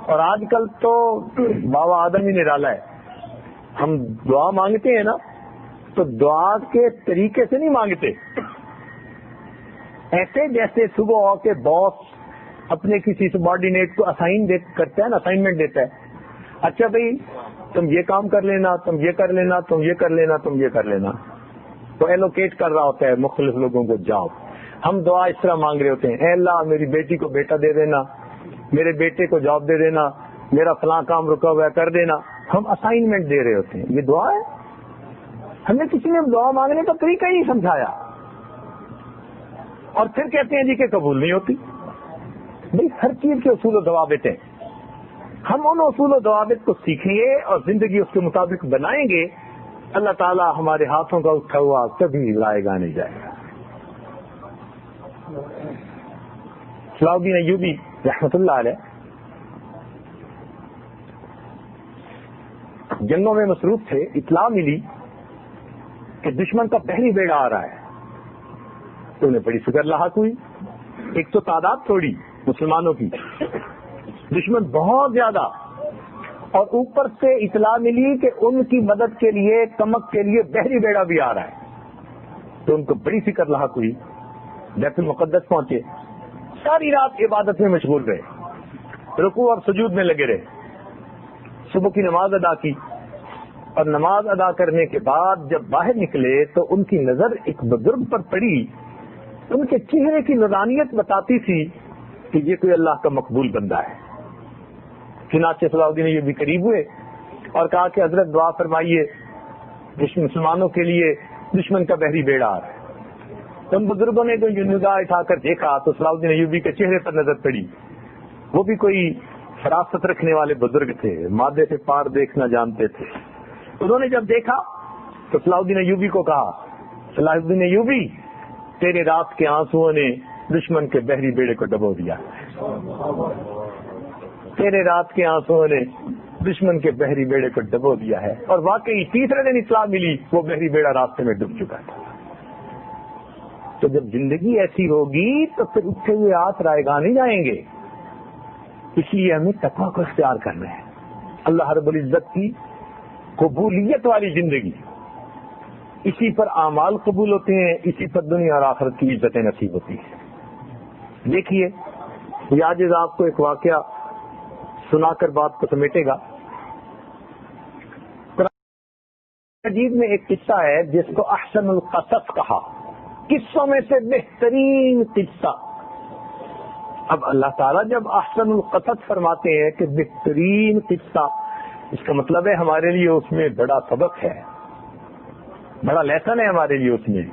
اور آج کل تو بابا آدم ہی نے ڈالا ہے, ہم دعا مانگتے ہیں نا تو دعا کے طریقے سے نہیں مانگتے, ایسے جیسے صبح آ کے باس اپنے کسی سبارڈینیٹ کو کرتا ہے نا, اسائنمنٹ دیتا ہے, اچھا بھائی تم یہ کام کر لینا, تم یہ کر لینا, تم یہ کر لینا, تم یہ کر لینا, تو ایلوکیٹ کر رہا ہوتا ہے مختلف لوگوں کو جاب. ہم دعا اس طرح مانگ رہے ہوتے ہیں, اے اللہ میری بیٹی کو بیٹا دے دینا, میرے بیٹے کو جاب دے دینا, میرا فلاں کام رکا ہوا ہے کر دینا. ہم اسائنمنٹ دے رہے ہوتے ہیں, یہ دعا ہے؟ ہمیں کسی نے دعا مانگنے کا طریقہ ہی نہیں سمجھایا, اور پھر کہتے ہیں جی کہ قبول نہیں ہوتی. بھائی ہر چیز کے اصول و ضوابط ہیں, ہم ان اصول و ضوابط کو سیکھیں گے اور زندگی اس کے مطابق بنائیں گے, اللہ تعالیٰ ہمارے ہاتھوں کا اٹھا ہوا کبھی لائے گا نہیں جائے گا. صلاح الدین ایوبی رحمۃ اللہ علیہ جنگوں میں مصروف تھے, اطلاع ملی کہ دشمن کا پہلی بیڑا آ رہا ہے, تو انہیں بڑی فکر لاحق ہوئی. ایک تو تعداد تھوڑی مسلمانوں کی, دشمن بہت زیادہ, اور اوپر سے اطلاع ملی کہ ان کی مدد کے لیے کمک کے لیے بحری بیڑا بھی آ رہا ہے, تو ان کو بڑی فکر لاحق ہوئی. بیت المقدس پہنچے, ساری رات عبادت میں مشغول رہے, رکوع اور سجود میں لگے رہے, صبح کی نماز ادا کی, اور نماز ادا کرنے کے بعد جب باہر نکلے تو ان کی نظر ایک بزرگ پر پڑی. ان کے چہرے کی نورانیت بتاتی تھی کہ یہ کوئی اللہ کا مقبول بندہ ہے. چنانچہ صلاح الدین یہ بھی قریب ہوئے اور کہا کہ حضرت دعا فرمائیے, مسلمانوں کے لیے دشمن کا بحری بیڑا آ رہا ہے. ان بزرگوں نے جو نگاہ اٹھا کر دیکھا تو صلاح الدین ایوبی کے چہرے پر نظر پڑی. وہ بھی کوئی فراست رکھنے والے بزرگ تھے, مادے سے پار دیکھنا جانتے تھے. انہوں نے جب دیکھا تو صلاح الدین ایوبی کو کہا, صلاح الدین ایوبی تیرے رات کے آنسوؤں نے دشمن کے بحری بیڑے کو ڈبو دیا, تیرے رات کے آنسوؤں نے دشمن کے بحری بیڑے کو ڈبو دیا ہے. اور واقعی تیسرے دن اطلاع ملی وہ بحری بیڑا راستے میں ڈوب چکا تھا. تو جب زندگی ایسی ہوگی تو پھر اٹھے ہوئے ہاتھ رائے گاہ نہیں جائیں گے. اس لیے ہمیں تقویٰ کو اختیار کرنا ہے. اللہ رب العزت کی قبولیت والی زندگی, اسی پر اعمال قبول ہوتے ہیں, اسی پر دنیا اور آخرت کی عزتیں نصیب ہوتی ہیں. دیکھیے یہ آج آپ کو ایک واقعہ سنا کر بات کو سمیٹے گا. قرآن مجید میں ایک قصہ ہے جس کو احسن القصص کہا, قصوں میں سے بہترین قصہ. اب اللہ تعالیٰ جب احسن القصص فرماتے ہیں کہ بہترین قصہ, اس کا مطلب ہے ہمارے لیے اس میں بڑا سبق ہے, بڑا لیسن ہے ہمارے لیے اس میں.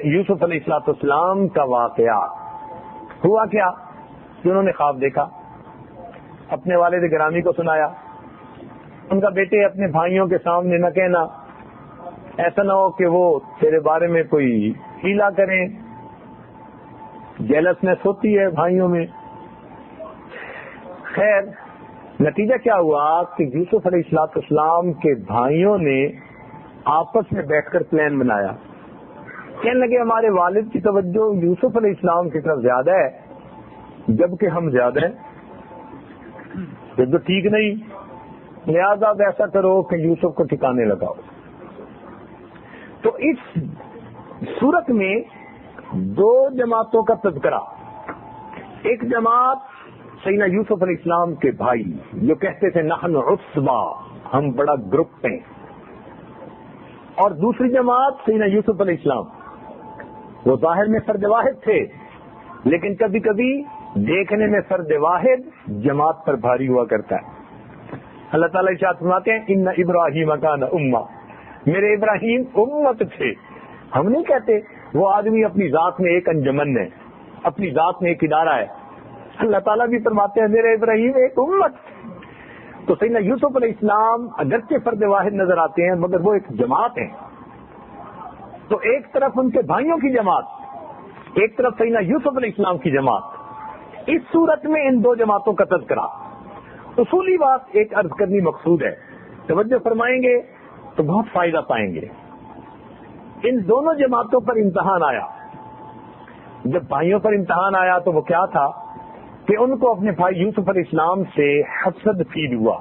یوسف علیہ السلام کا واقعہ ہوا کیا کہ انہوں نے خواب دیکھا, اپنے والد گرامی کو سنایا. ان کا بیٹے اپنے بھائیوں کے سامنے نہ کہنا, ایسا نہ ہو کہ وہ تیرے بارے میں کوئی ہیلا کریں, جیلسنس ہوتی ہے بھائیوں میں. خیر نتیجہ کیا ہوا کہ یوسف علیہ السلام کے بھائیوں نے آپس میں بیٹھ کر پلان بنایا. کہنے لگے ہمارے والد کی توجہ یوسف علیہ السلام کی طرف زیادہ ہے جبکہ ہم زیادہ ہیں، یہ تو ٹھیک نہیں، لہذا ایسا کرو کہ یوسف کو ٹھکانے لگاؤ. تو اس صورت میں دو جماعتوں کا تذکرہ. ایک جماعت سیدنا یوسف علیہ السلام کے بھائی جو کہتے تھے نحن عصبہ، ہم بڑا گروپ ہیں، اور دوسری جماعت سیدنا یوسف علیہ السلام. وہ ظاہر میں فرد واحد تھے لیکن کبھی کبھی دیکھنے میں فرد واحد جماعت پر بھاری ہوا کرتا ہے. اللہ تعالیٰ ارشاد فرماتے ہیں ان ابراہیم کان امہ، میرے ابراہیم امت تھے. ہم نہیں کہتے وہ آدمی اپنی ذات میں ایک انجمن ہے، اپنی ذات میں ایک ادارہ ہے. اللہ تعالیٰ بھی فرماتے ہیں میرے ابراہیم ایک امت. تو سیدنا یوسف علیہ السلام اگرچہ فرد واحد نظر آتے ہیں مگر وہ ایک جماعت ہیں. تو ایک طرف ان کے بھائیوں کی جماعت، ایک طرف سیدنا یوسف علیہ السلام کی جماعت. اس صورت میں ان دو جماعتوں کا تذکرہ. اصولی بات ایک عرض کرنی مقصود ہے، توجہ فرمائیں گے تو بہت فائدہ پائیں گے. ان دونوں جماعتوں پر امتحان آیا. جب بھائیوں پر امتحان آیا تو وہ کیا تھا کہ ان کو اپنے بھائی یوسف علیہ السلام سے حسد فیل ہوا.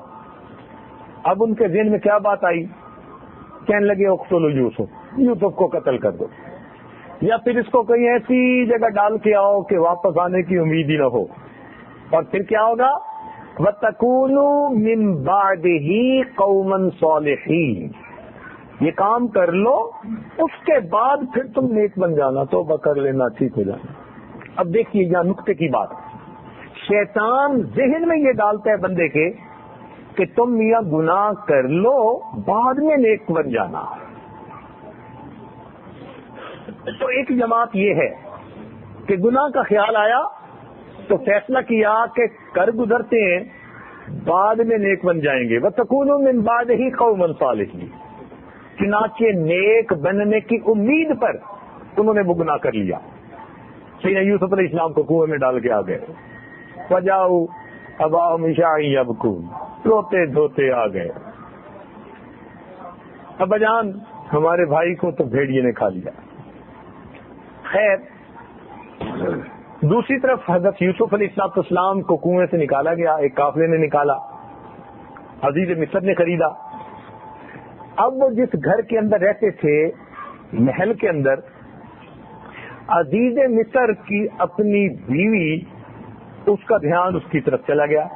اب ان کے ذہن میں کیا بات آئی؟ کہنے لگے اقتلوا یوسف کو قتل کر دو، یا پھر اس کو کہیں ایسی جگہ ڈال کے آؤ کہ واپس آنے کی امید ہی نہ ہو. اور پھر کیا ہوگا؟ وَتَكُونُوا مِن بَعْدِهِ قَوْمًا صَالِحِينَ، یہ کام کر لو اس کے بعد پھر تم نیک بن جانا، توبہ کر لینا، ٹھیک ہو جانا. اب دیکھیے یہاں نقطے کی بات، شیطان ذہن میں یہ ڈالتا ہے بندے کے کہ تم میاں گناہ کر لو بعد میں نیک بن جانا. تو ایک جماعت یہ ہے کہ گناہ کا خیال آیا تو فیصلہ کیا کہ کر گزرتے ہیں بعد میں نیک بن جائیں گے. وَتَكُونُوا مِن بَعْدِهِ قَوْمًا صَالِحِينَ، چنانچہ نیک بننے کی امید پر انہوں نے وہ گناہ کر لیا. سیدنا یوسف علیہ السلام کو کنویں میں ڈال کے آ گئے. وَجَاءُوا أَبَاهُمْ عِشَاءً يَبْكُونَ، روتے دھوتے آ گئے. ابا جان ہمارے بھائی کو تو بھیڑیے نے کھا لیا. خیر، دوسری طرف حضرت یوسف علیہ السلام کو کنویں سے نکالا گیا، ایک قافلے نے نکالا، عزیز مصر نے خریدا. اب وہ جس گھر کے اندر رہتے تھے، محل کے اندر، عزیز مصر کی اپنی بیوی، اس کا دھیان اس کی طرف چلا گیا.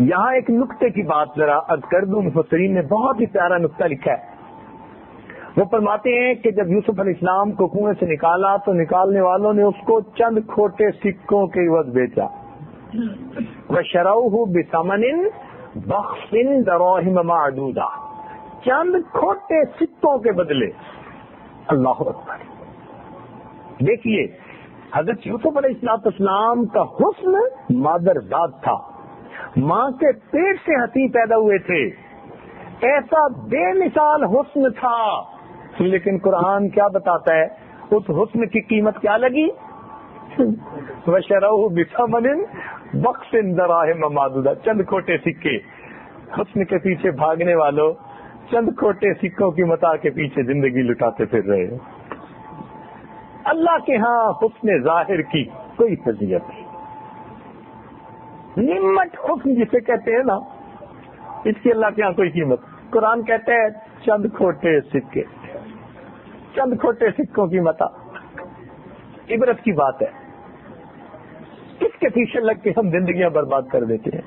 یہاں ایک نقطے کی بات ذرا عرض کر دوں، مفسرین نے بہت ہی پیارا نقطہ لکھا ہے. وہ فرماتے ہیں کہ جب یوسف علیہ السلام کو کنویں سے نکالا تو نکالنے والوں نے اس کو چند کھوٹے سکوں کے عوض بیچا. وَشَرَوْهُ بِثَمَنٍ بَخْسٍ دَرَاهِمَ مَعْدُودَةٍ، چند کھوٹے سکوں کے بدلے. اللہ اکبر. دیکھیے حضرت یوسف علیہ السلام کا حسن مادر ذات تھا، ماں کے پیٹ سے ہنسی پیدا ہوئے تھے، ایسا بے مثال حسن تھا. لیکن قرآن کیا بتاتا ہے؟ اس حسن کی قیمت کیا لگی؟ وَشَرَوْهُ بِثَمَنٍ بَخْسٍ دَرَاهِمَ مَعْدُودَةٍ، چند کھوٹے سکے. حسن کے پیچھے بھاگنے والوں چند کھوٹے سکوں کی متاع کے پیچھے زندگی لٹاتے پھر رہے. اللہ کے ہاں حسن ظاہر کی کوئی فضیلت نہیں. نعمت حسن جسے کہتے ہیں نا، اس کی اللہ کے ہاں کوئی قیمت. قرآن کہتے ہیں چند کھوٹے سکے، چند کھوٹے سکوں کی متاع. عبرت کی بات ہے. اس کے پیچھے لگ کے ہم زندگیاں برباد کر دیتے ہیں.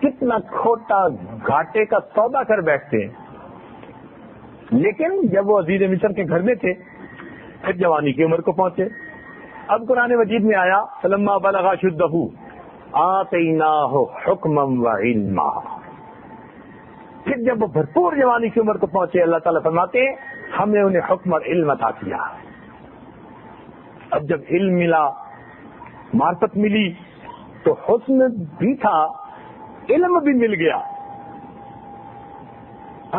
کتنا کھوٹا گھاٹے کا سودا کر بیٹھتے ہیں. لیکن جب وہ عزیز مصر کے گھر میں تھے پھر جوانی کی عمر کو پہنچے. اب قرآن مجید میں آیا فلما بلغ اشدہ آتیناہ حکما وعلما. پھر جب وہ بھرپور جوانی کی عمر کو پہنچے اللہ تعالیٰ فرماتے ہیں ہم نے انہیں حکم اور علم عطا کیا. اب جب علم ملا، معرفت ملی، تو حسن بھی تھا، علم بھی مل گیا.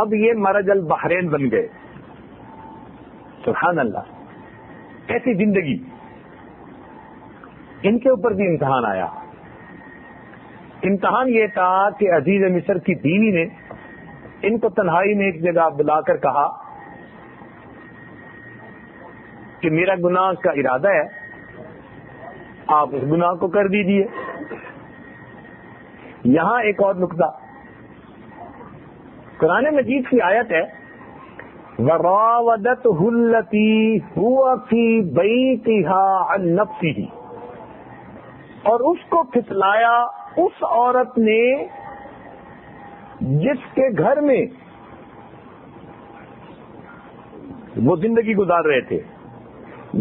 اب یہ مرج البحرین بن گئے. سبحان اللہ. ایسی زندگی. ان کے اوپر بھی امتحان آیا. امتحان یہ تھا کہ عزیز مصر کی بیوی نے ان کو تنہائی میں ایک جگہ بلا کر کہا کہ میرا گناہ کا ارادہ ہے، آپ اس گناہ کو کر دیجیے۔ یہاں ایک اور نقطہ، قرآن مجید کی آیت ہے وَرَاوَدَتْهُ الَّتِي هُوَ فِي بَيْتِهَا عَن نَفْسِهِ، اور اس کو پھسلایا اس عورت نے جس کے گھر میں وہ زندگی گزار رہے تھے۔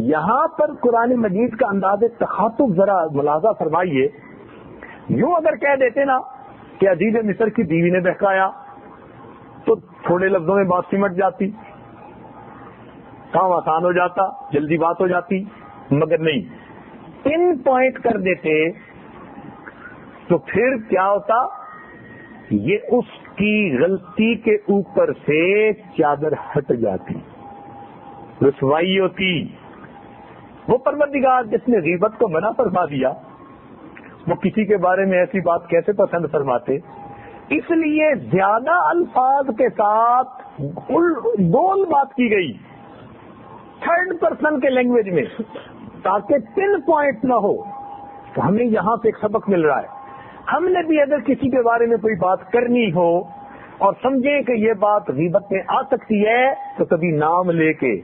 یہاں پر قرآن مجید کا انداز تخاطب ذرا ملاحظہ فرمائیے۔ یوں اگر کہہ دیتے نا کہ عزیز مصر کی بیوی نے بہکایا تو تھوڑے لفظوں میں بات سمٹ جاتی، کام آسان ہو جاتا، جلدی بات ہو جاتی، مگر نہیں، پن پوائنٹ کر دیتے تو پھر کیا ہوتا، یہ اس کی غلطی کے اوپر سے چادر ہٹ جاتی، رسوائی ہوتی۔ وہ پروردگار جس نے غیبت کو منع فرما دیا، وہ کسی کے بارے میں ایسی بات کیسے پسند فرماتے؟ اس لیے زیادہ الفاظ کے ساتھ گول بات کی گئی تھرڈ پرسن کے لینگویج میں، تاکہ پن پوائنٹ نہ ہو۔ تو ہمیں یہاں سے ایک سبق مل رہا ہے، ہم نے بھی اگر کسی کے بارے میں کوئی بات کرنی ہو اور سمجھیں کہ یہ بات غیبت میں آ سکتی ہے تو کبھی نام لے کے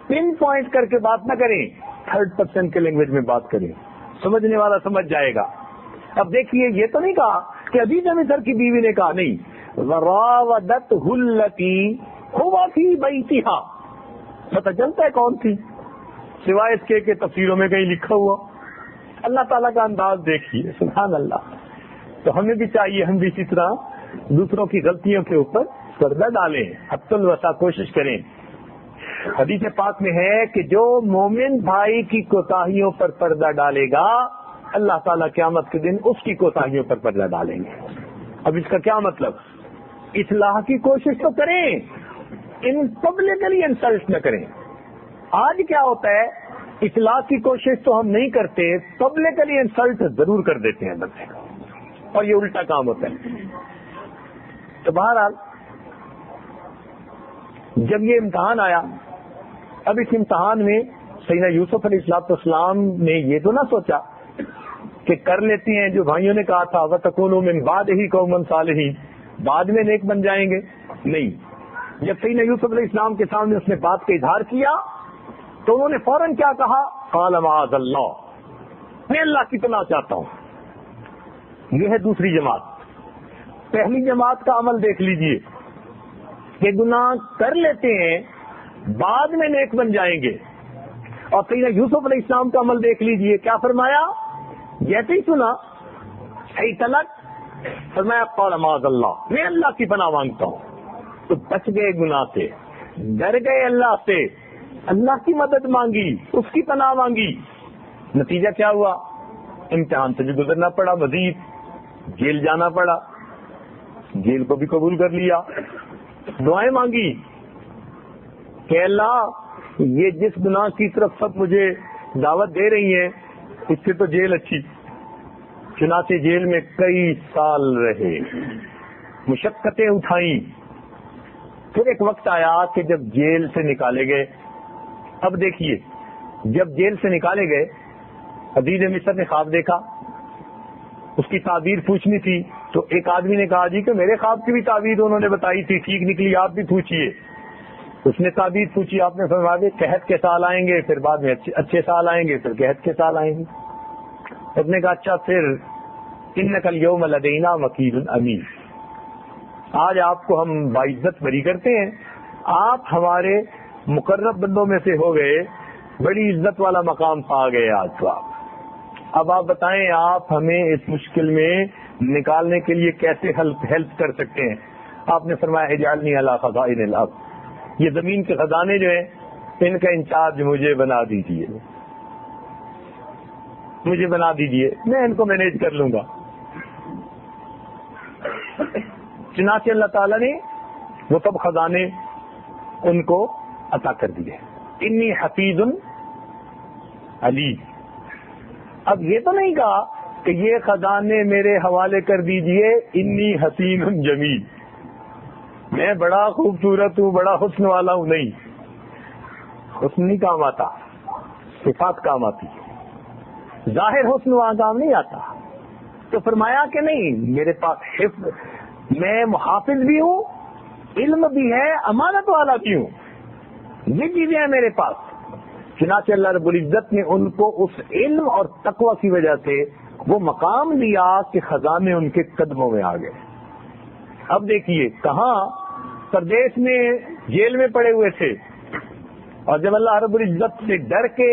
پن پوائنٹ کر کے بات نہ کریں، تھرڈ پرسن کے لینگویج میں بات کریں، سمجھنے والا سمجھ جائے گا۔ اب دیکھیے، یہ تو نہیں کہا کہ عزیز مصر کی بیوی نے کہا، نہیں، وَرَاوَدَتْهُ الَّتِي هُوَ فِي بَيْتِهَا، پتہ چلتا ہے کون تھی، سوائے اس کے کہ تفسیروں میں کہیں لکھا ہوا۔ اللہ تعالیٰ کا انداز دیکھیے، سبحان اللہ۔ تو ہمیں بھی چاہیے ہم بھی اسی طرح دوسروں کی غلطیوں کے اوپر پردہ ڈالیں، حد الوسع کوشش کریں۔ حدیث پاک میں ہے کہ جو مومن بھائی کی کوتاہیوں پر پردہ ڈالے گا، اللہ تعالیٰ قیامت کے دن اس کی کوتاہیوں پر پردہ ڈالیں گے۔ اب اس کا کیا مطلب؟ اصلاح کی کوشش تو کریں، ان پبلکلی انسلٹ نہ کریں۔ آج کیا ہوتا ہے، اصلاح کی کوشش تو ہم نہیں کرتے، پبلکلی انسلٹ ضرور کر دیتے ہیں بندے کو، اور یہ الٹا کام ہوتا ہے۔ تو بہرحال جب یہ امتحان آیا، اب اس امتحان میں سیدنا یوسف علیہ السلام نے یہ تو نہ سوچا کہ کر لیتے ہیں جو بھائیوں نے کہا تھا وَتَكُونُوا مِن بَعْدِهِ قَوْمًا صَالِحِينَ، بعد میں نیک بن جائیں گے، نہیں۔ جب سیدنا یوسف علیہ السلام کے سامنے اس نے بات کا اظہار کیا تو انہوں نے فوراً کیا کہا، قَالَ مَعَاذَ اللَّهِ، میں اللہ کی پناہ چاہتا ہوں۔ یہ ہے دوسری جماعت۔ پہلی جماعت کا عمل دیکھ لیجئے کہ گناہ کر لیتے ہیں، بعد میں نیک بن جائیں گے، اور سیدنا یوسف علیہ السلام کا عمل دیکھ لیجئے، کیا فرمایا؟ جیسے ہی سنا صحیح تلک فرمایا قال معاذ اللہ، میں اللہ کی پناہ مانگتا ہوں۔ تو بچ گئے گناہ سے، ڈر گئے اللہ سے، اللہ کی مدد مانگی، اس کی پناہ مانگی۔ نتیجہ کیا ہوا؟ امتحان سے بھی گزرنا پڑا، مزید جیل جانا پڑا، جیل کو بھی قبول کر لیا، دعائیں مانگی کہ اللہ یہ جس گناہ کی طرف سب مجھے دعوت دے رہی ہیں اس سے تو جیل اچھی۔ چنانچہ جیل میں کئی سال رہے، مشقتیں اٹھائیں۔ پھر ایک وقت آیا کہ جب جیل سے نکالے گئے، اب دیکھیے جب جیل سے نکالے گئے، عزیز مصر نے خواب دیکھا، اس کی تعبیر پوچھنی تھی، تو ایک آدمی نے کہا جی کہ میرے خواب کی بھی تعبیر انہوں نے بتائی تھی، ٹھیک نکلی، آپ بھی پوچھیے۔ اس نے تعبیر پوچھی، آپ نے فرمایا قحط کے سال آئیں گے، پھر بعد میں اچھے سال آئیں گے، پھر قحط کے سال آئیں گے۔ اس نے کہا اچھا پھر انک الیوم لدینا مکین امین، آج آپ کو ہم باعزت بری کرتے ہیں، آپ ہمارے مقرب بندوں میں سے ہو گئے، بڑی عزت والا مقام پا گئے آج تو آپ۔ اب آپ بتائیں آپ ہمیں اس مشکل میں نکالنے کے لیے کیسے ہیلپ کر سکتے ہیں؟ آپ نے فرمایا اجعلنی علی خزائن الارض، یہ زمین کے خزانے جو ہیں ان کا انچارج مجھے بنا دیجیے، مجھے بنا دیجیے، میں ان کو مینیج کر لوں گا۔ چنانچہ اللہ تعالیٰ نے وہ سب خزانے ان کو عطا کر دیے۔ انی حفیظ علیم۔ اب یہ تو نہیں کہا کہ یہ خزانے میرے حوالے کر دیجئے، انی حسین جمیل، میں بڑا خوبصورت ہوں، بڑا حسن والا ہوں. نہیں، حسن نہیں کام آتا، صفات کام آتی، ظاہر حسن وہاں کام نہیں آتا. تو فرمایا کہ نہیں، میرے پاس حفظ، میں محافظ بھی ہوں، علم بھی ہے، امانت والا بھی ہوں، یہ چیزیں ہیں میرے پاس. چنانچہ اللہ رب العزت نے ان کو اس علم اور تقوی کی وجہ سے وہ مقام دیا کہ خزانے ان کے قدموں میں آ گئے. اب دیکھیے کہاں پردیش میں جیل میں پڑے ہوئے تھے، اور جب اللہ رب العزت سے ڈر کے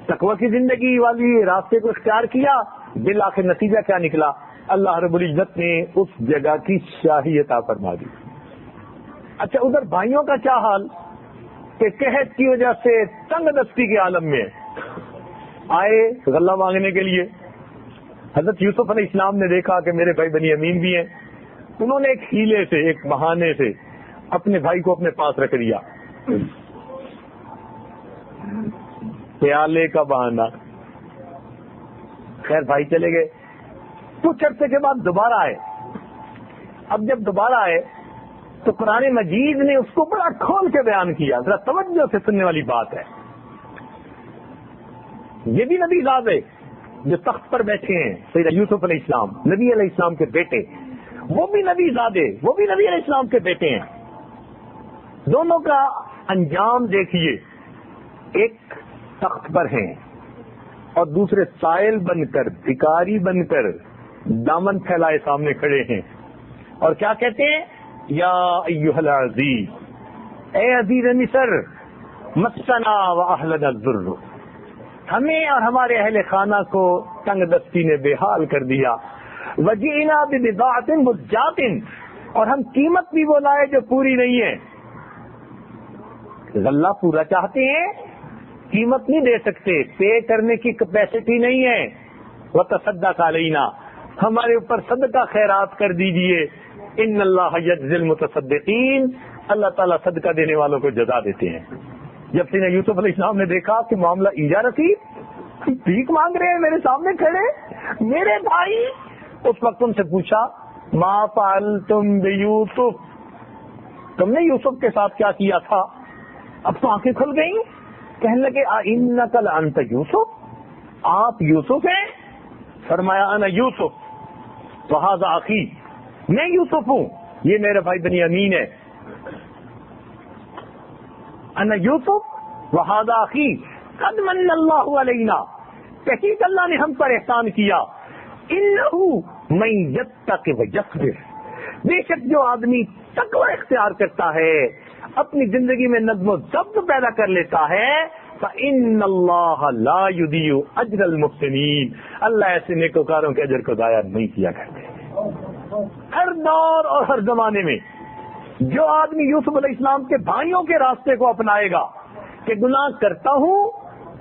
تقوی کی زندگی والی راستے کو اختیار کیا، بالآخر نتیجہ کیا نکلا؟ اللہ رب العزت نے اس جگہ کی شاہی عطا فرما دی. اچھا، ادھر بھائیوں کا کیا حال کہ قحط کی وجہ سے تنگ دستی کے عالم میں آئے غلہ مانگنے کے لیے. حضرت یوسف علیہ السلام نے دیکھا کہ میرے بھائی بنی امین بھی ہیں، انہوں نے ایک ہیلے سے، ایک بہانے سے اپنے بھائی کو اپنے پاس رکھ لیا. پیالے کا بہانہ. خیر بھائی چلے گئے، کچھ عرصے کے بعد دوبارہ آئے. اب جب دوبارہ آئے تو قرآن مجید نے اس کو بڑا کھول کے بیان کیا. ذرا توجہ سے سننے والی بات ہے. یہ بھی نبی زادے جو تخت پر بیٹھے ہیں، سیدنا یوسف علیہ السلام، نبی علیہ السلام کے بیٹے، وہ بھی نبی زادے، وہ بھی نبی علیہ السلام کے بیٹے ہیں. دونوں کا انجام دیکھیے، ایک تخت پر ہیں اور دوسرے سائل بن کر، بھکاری بن کر دامن پھیلائے سامنے کھڑے ہیں، اور کیا کہتے ہیں؟ یا ایھا العزیز، اے عزیز مصر، مسنا واہلنا الضر، ہمیں اور ہمارے اہل خانہ کو تنگ دستی نے بے حال کر دیا. وجئنا ببضاعۃ مزجاۃ، اور ہم قیمت بھی وہ لائے جو پوری نہیں ہے. غلہ پورا چاہتے ہیں، قیمت نہیں دے سکتے، پے کرنے کی کیپیسٹی نہیں ہے. وتصدق علینا، ہمارے اوپر صدقہ خیرات کر دیجئے. ان اللہ یجزی المتصدقین، اللہ تعالیٰ صدقہ دینے والوں کو جزا دیتے ہیں. جب سیدنا یوسف علیہ السلام نے دیکھا کہ معاملہ ایجا رسی، بھیک مانگ رہے ہیں میرے سامنے کھڑے میرے بھائی، اس وقت ان سے پوچھا ما فعلتم بیوسف، تم نے یوسف کے ساتھ کیا کیا تھا؟ اب تو آنکھیں کھل گئیں، کہنے لگے انک لانت یوسف، آپ یوسف ہیں؟ فرمایا انا یوسف وہذا اخی، میں یوسف ہوں، یہ میرا بھائی بنی امین ہے. انا یوسف وہذا اخی قد من اللہ علینا، تحقیق اللہ نے ہم پر احسان کیا. انہ من یتق ویصبر، بے شک جو آدمی تقوی اختیار کرتا ہے، اپنی زندگی میں نظم و ضبط پیدا کر لیتا ہے، فإن اللہ لا یضیع اجر المحسنین، اللہ ایسے نیکوکاروں کے اجر کو ضائع نہیں کیا کرتے. ہر دور اور ہر زمانے میں جو آدمی یوسف علیہ السلام کے بھائیوں کے راستے کو اپنائے گا کہ گناہ کرتا ہوں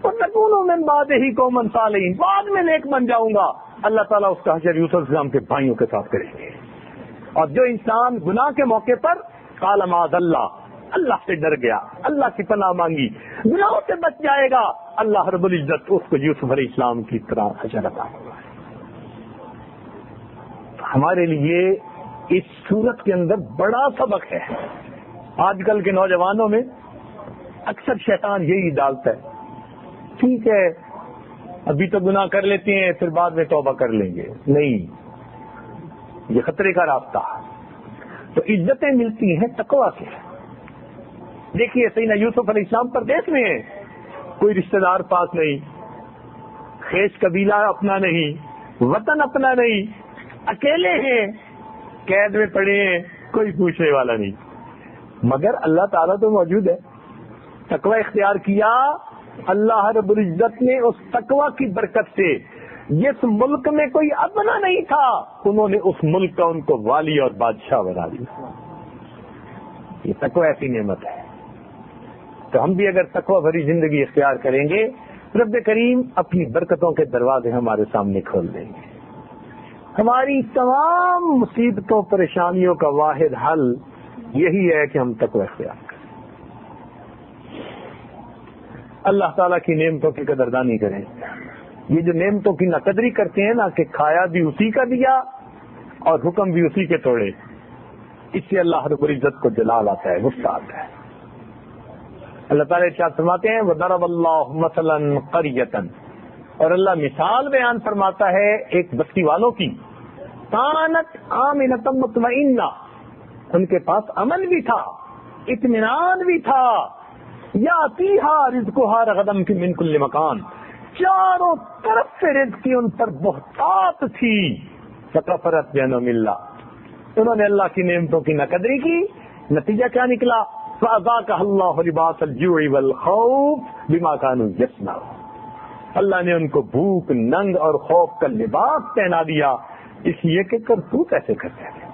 تو تکونوا من بعدہ قوما صالحین، بعد میں نیک بن جاؤں گا، اللہ تعالیٰ اس کا حشر یوسف علیہ السلام کے بھائیوں کے ساتھ کریں گے. اور جو انسان گناہ کے موقع پر قال معاذ اللہ، اللہ سے ڈر گیا، اللہ کی پناہ مانگی، گناہوں سے بچ جائے گا، اللہ رب العزت اس کو یوسف علیہ السلام کی طرح حشر عطا ہوگا. ہمارے لیے اس صورت کے اندر بڑا سبق ہے. آج کل کے نوجوانوں میں اکثر شیطان یہی ڈالتا ہے، ٹھیک ہے ابھی تو گناہ کر لیتے ہیں پھر بعد میں توبہ کر لیں گے. نہیں، یہ خطرے کا راستہ. تو عزتیں ملتی ہیں تقویٰ سے. دیکھیے سیدنا یوسف علیہ السلام پردیس میں ہیں، کوئی رشتہ دار پاس نہیں، خیش قبیلہ اپنا نہیں، وطن اپنا نہیں، اکیلے ہیں، قید میں پڑے ہیں، کوئی پوچھنے والا نہیں. مگر اللہ تعالیٰ تو موجود ہے. تقوی اختیار کیا، اللہ رب العزت نے اس تقوی کی برکت سے جس ملک میں کوئی اپنا نہیں تھا، انہوں نے اس ملک کا ان کو والی اور بادشاہ بنا دیا. یہ تقوی ایسی نعمت ہے. تو ہم بھی اگر تقوی بھری زندگی اختیار کریں گے، رب کریم اپنی برکتوں کے دروازے ہمارے سامنے کھول دیں گے. ہماری تمام مصیبتوں پریشانیوں کا واحد حل یہی ہے کہ ہم تقوی اختیار کریں، اللہ تعالیٰ کی نعمتوں کی قدردانی کریں. یہ جو نعمتوں کی ناقدری کرتے ہیں نا کہ کھایا بھی اسی کا دیا اور حکم بھی اسی کے توڑے، اس سے اللہ رب العزت کو جلال آتا ہے، غصہ آتا ہے۔ اللہ تعالیٰ ارشاد فرماتے ہیں وَضَرَبَ اللَّهُ مَثَلًا قَرْيَةً، اور اللہ مثال بیان فرماتا ہے ایک بستی والوں کی، كَانَتْ آمِنَةً مُطْمَئِنَّةً، ان کے پاس امن بھی تھا، اطمینان بھی تھا، یَأْتِیہَا رِزْقُهَا رَغَدًا مِنْ كُلِّ مَکان، چاروں طرف سے رزق کی ان پر بہتات تھی، فَكَفَرَتْ بِأَنْعُمِ اللَّهِ، انہوں نے اللہ کی نعمتوں کی ناقدری کی، نتیجہ کیا نکلا؟ فَأَذَاقَهَا اللَّهُ لِبَاسَ الْجُوعِ وَالْخَوْفِ بِمَا كَانُوا يَصْنَعُونَ، اللہ نے ان کو بھوک، ننگ اور خوف کا لباس پہنا دیا، اس لیے کہ کرتوت ایسے کرتے تھے۔